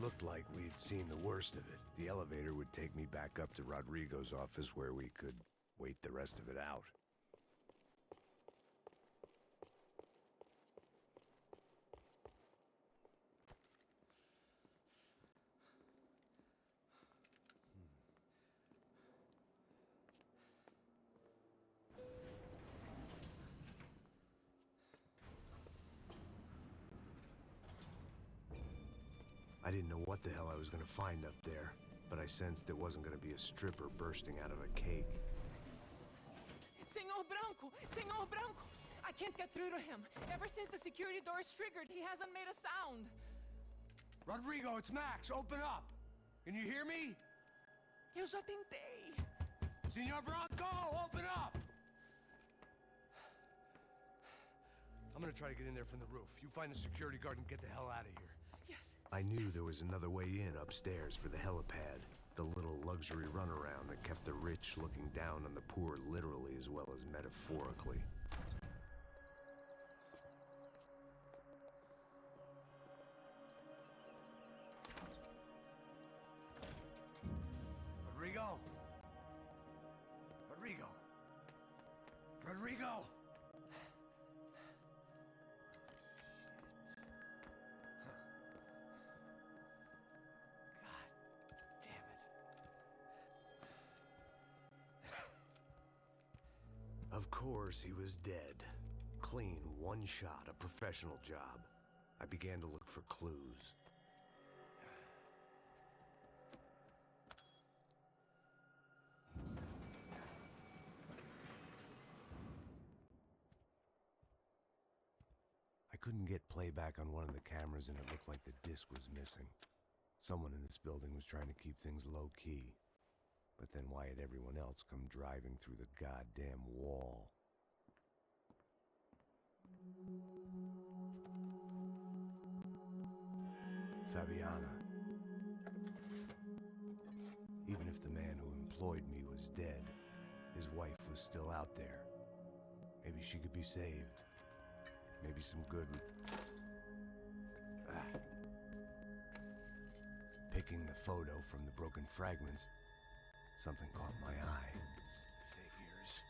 F: Looked like we'd seen the worst of it. The elevator would take me back up to Rodrigo's office where we could wait the rest of it out. I didn't know what the hell I was gonna find up there, but I sensed it wasn't gonna be a stripper bursting out of a cake.
N: Senor Branco! Senor Branco! I can't get through to him. Ever since the security door is triggered, he hasn't made a sound.
I: Rodrigo, it's Max. Open up. Can you hear me?
N: Eu já tentei.
I: Senor Branco, open up! I'm gonna try to get in there from the roof. You find the security guard and get the hell out of here.
F: I knew there was another way in upstairs for the helipad, the little luxury runaround that kept the rich looking down on the poor literally as well as metaphorically. Of course, he was dead. Clean, one shot, a professional job. I began to look for clues. I couldn't get playback on one of the cameras and it looked like the disc was missing. Someone in this building was trying to keep things low-key. But then why had everyone else come driving through the goddamn wall? Fabiana. Even if the man who employed me was dead, his wife was still out there. Maybe she could be saved. Maybe some good... Picking the photo from the broken fragments, something caught my eye. Figures.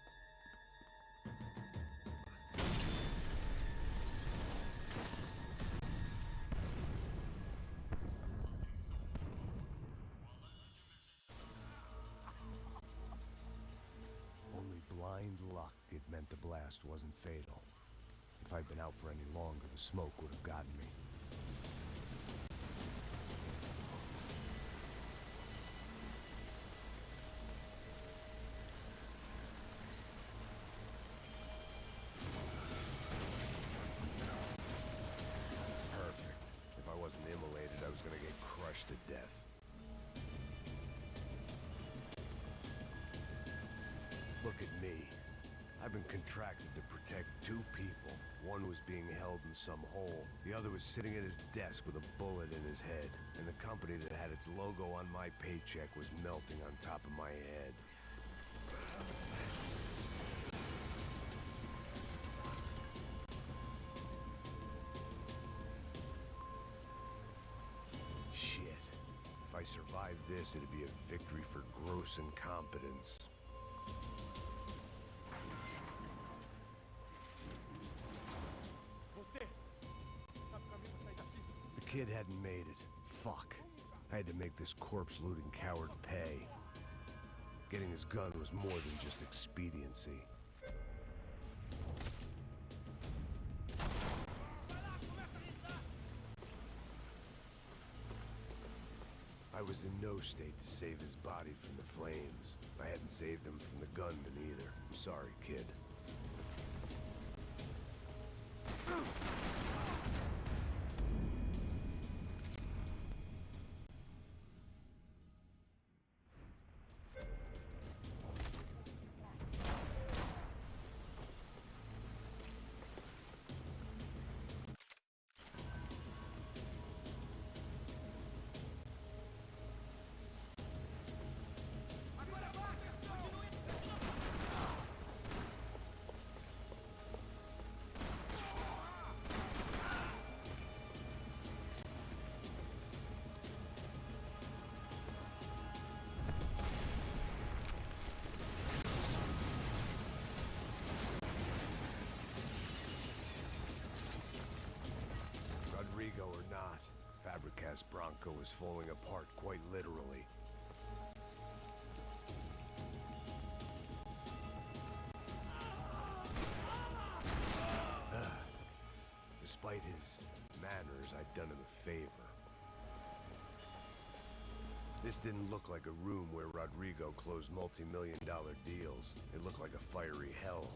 F: Only blind luck it meant the blast wasn't fatal. If I'd been out for any longer, the smoke would have gotten me. Perfect. If I wasn't immolated, I was gonna get crushed to death. Look at me. I've been contracted to protect two people. One was being held in some hole. The other was sitting at his desk with a bullet in his head. And the company that had its logo on my paycheck was melting on top of my head. Shit. If I survived this, it'd be a victory for gross incompetence. The kid hadn't made it. Fuck. I had to make this corpse-looting coward pay. Getting his gun was more than just expediency. I was in no state to save his body from the flames. I hadn't saved him from the gunman either. I'm sorry, kid. Rodrigo or not, Fabricas Bronco is falling apart quite literally. Despite his manners, I'd done him a favor. This didn't look like a room where Rodrigo closed multi-million-dollar deals. It looked like a fiery hellhole.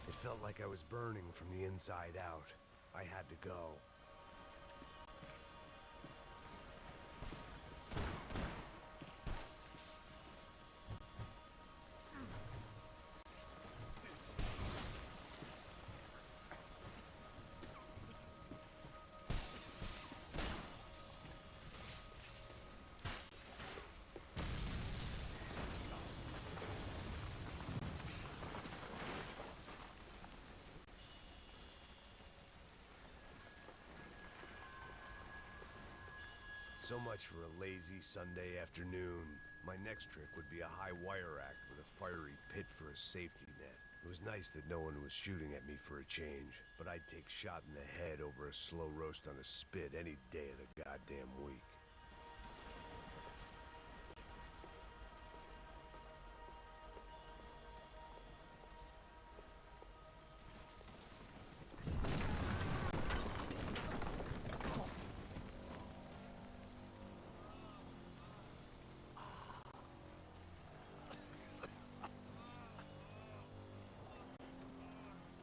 F: It felt like I was burning from the inside out. I had to go. So much for a lazy Sunday afternoon. My next trick would be a high wire act with a fiery pit for a safety net. It was nice that no one was shooting at me for a change, but I'd take shot in the head over a slow roast on a spit any day of the goddamn week.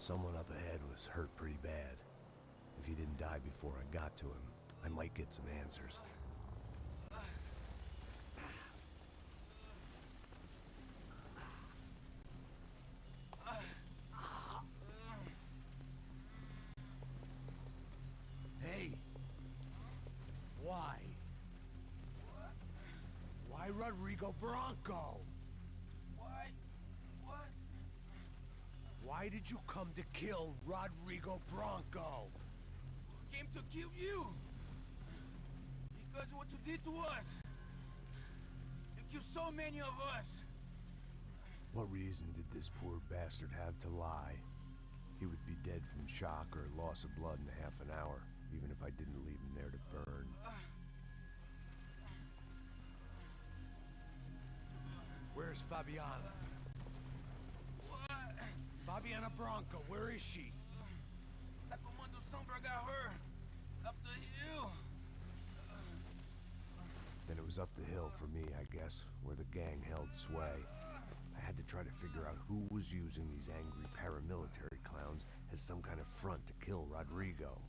F: Someone up ahead was hurt pretty bad. If he didn't die before I got to him, I might get some answers. Hey! Why? Why Rodrigo Bronco? Why did you come to kill Rodrigo Bronco?
M: Came to kill you! Because of what you did to us! You killed so many of us!
F: What reason did this poor bastard have to lie? He would be dead from shock or loss of blood in half an hour, even if I didn't leave him there to burn. Where's Fabiana? Fabiana Bronco, where is she?
M: La Comando Sombra got her. Up the hill.
F: Then it was up the hill for me, I guess, where the gang held sway. I had to try to figure out who was using these angry paramilitary clowns as some kind of front to kill Rodrigo.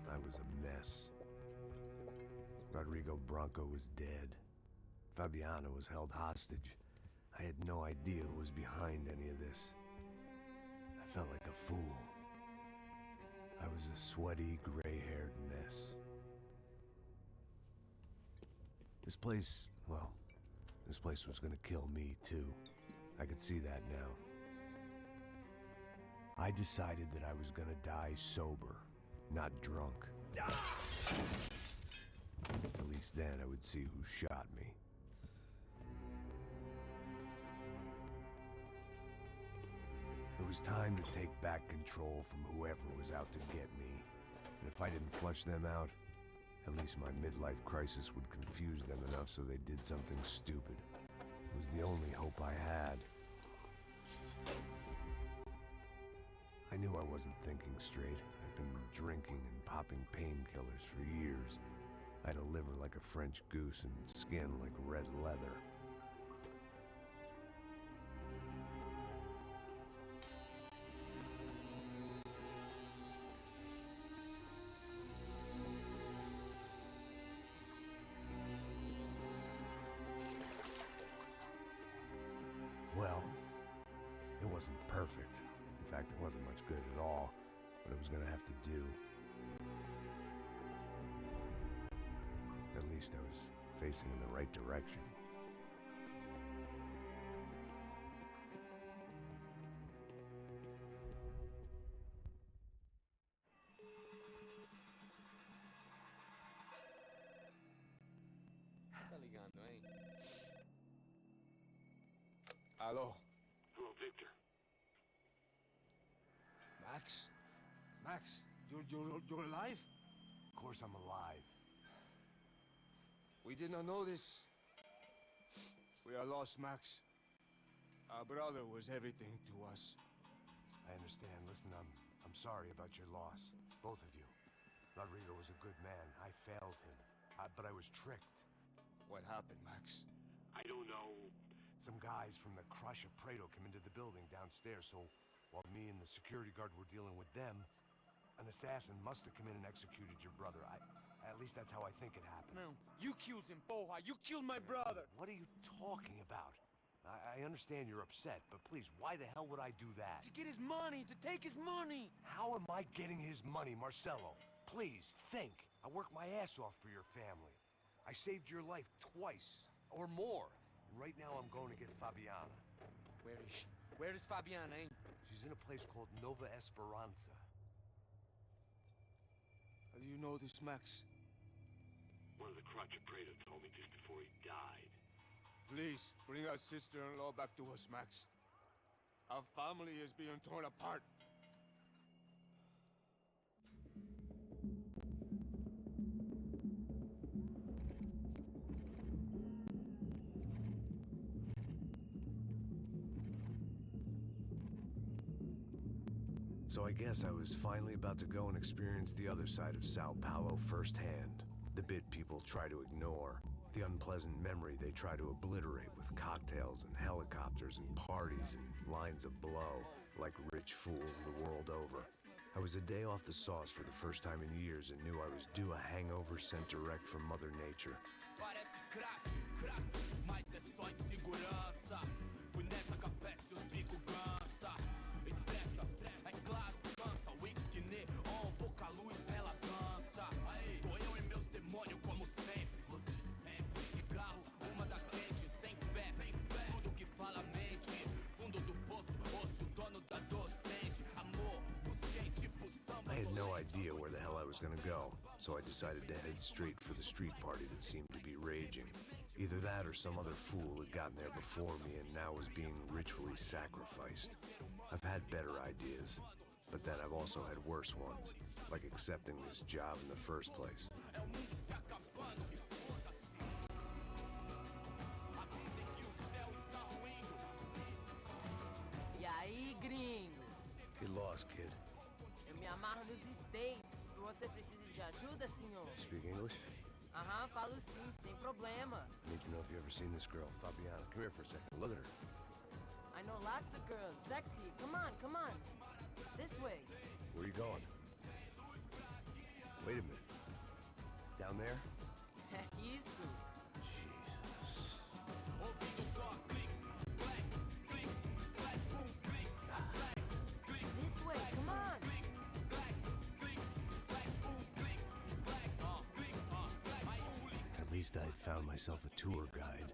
F: I was a mess. Rodrigo Bronco was dead. Fabiana was held hostage. I had no idea who was behind any of this. I felt like a fool. I was a sweaty, gray-haired mess. This place, well, this place was gonna kill me too. I could see that now. I decided that I was gonna die sober, not drunk. At least then I would see who shot me. It was time to take back control from whoever was out to get me. And if I didn't flush them out, at least my midlife crisis would confuse them enough so they did something stupid. It was the only hope I had. I knew I wasn't thinking straight. I'd been drinking and popping painkillers for years. I had a liver like a French goose and skin like red leather. Well, it wasn't perfect. In fact, it wasn't much good at all, but it was gonna have to do. At least I was facing in the right direction.
I: Tá ligando, hein? Alô?
J: Hello, Victor.
I: Max? Max, you're alive?
F: Of course I'm alive.
I: We did not know this. We are lost, Max. Our brother was everything to us.
F: I understand. Listen, I'm sorry about your loss. Both of you. Rodrigo was a good man. I failed him. But I was tricked.
I: What happened, Max?
J: I don't know.
F: Some guys from the Crush of Prado came into the building downstairs, so while me and the security guard were dealing with them, an assassin must have come in and executed your brother. At least that's how I think it happened.
E: No, you killed him, Boja. You killed my brother.
F: What are you talking about? I understand you're upset, but please, why the hell would I do that?
E: To get his money, to take his money.
F: How am I getting his money, Marcelo? Please, think. I worked my ass off for your family. I saved your life twice, or more. And right now I'm going to get Fabiana.
E: Where is she? Where is Fabiana, eh?
F: She's in a place called Nova Esperanza.
I: How do you know this, Max?
P: One of the contractor told me just before he died.
O: Please, bring our sister-in-law back to us, Max. Our family is being torn apart.
F: So I guess I was finally about to go and experience the other side of Sao Paulo firsthand. The bit people try to ignore. The unpleasant memory they try to obliterate with cocktails and helicopters and parties and lines of blow, like rich fools the world over. I was a day off the sauce for the first time in years and knew I was due a hangover sent direct from Mother Nature. I had no idea where the hell I was gonna go, so I decided to head straight for the street party that seemed to be raging. Either that or some other fool had gotten there before me and now was being ritually sacrificed. I've had better ideas, but then I've also had worse ones, like accepting this job in the first place.
N: E aí, gringo?
F: Get lost, kid.
N: Eu me amarro nos States. Você precisa de ajuda, senhor?
F: Speak English?
N: Aham, falo sim, sem problema.
F: Need to know if you ever seen this girl, Fabiana. Come here for a second. Look at her.
N: I know lots of girls. Sexy. Come on, come on. This way.
F: Where are you going? Wait a minute. Down there?
N: Isso.
F: Jesus.
N: This way, come on.
F: At least I'd found myself a tour guide.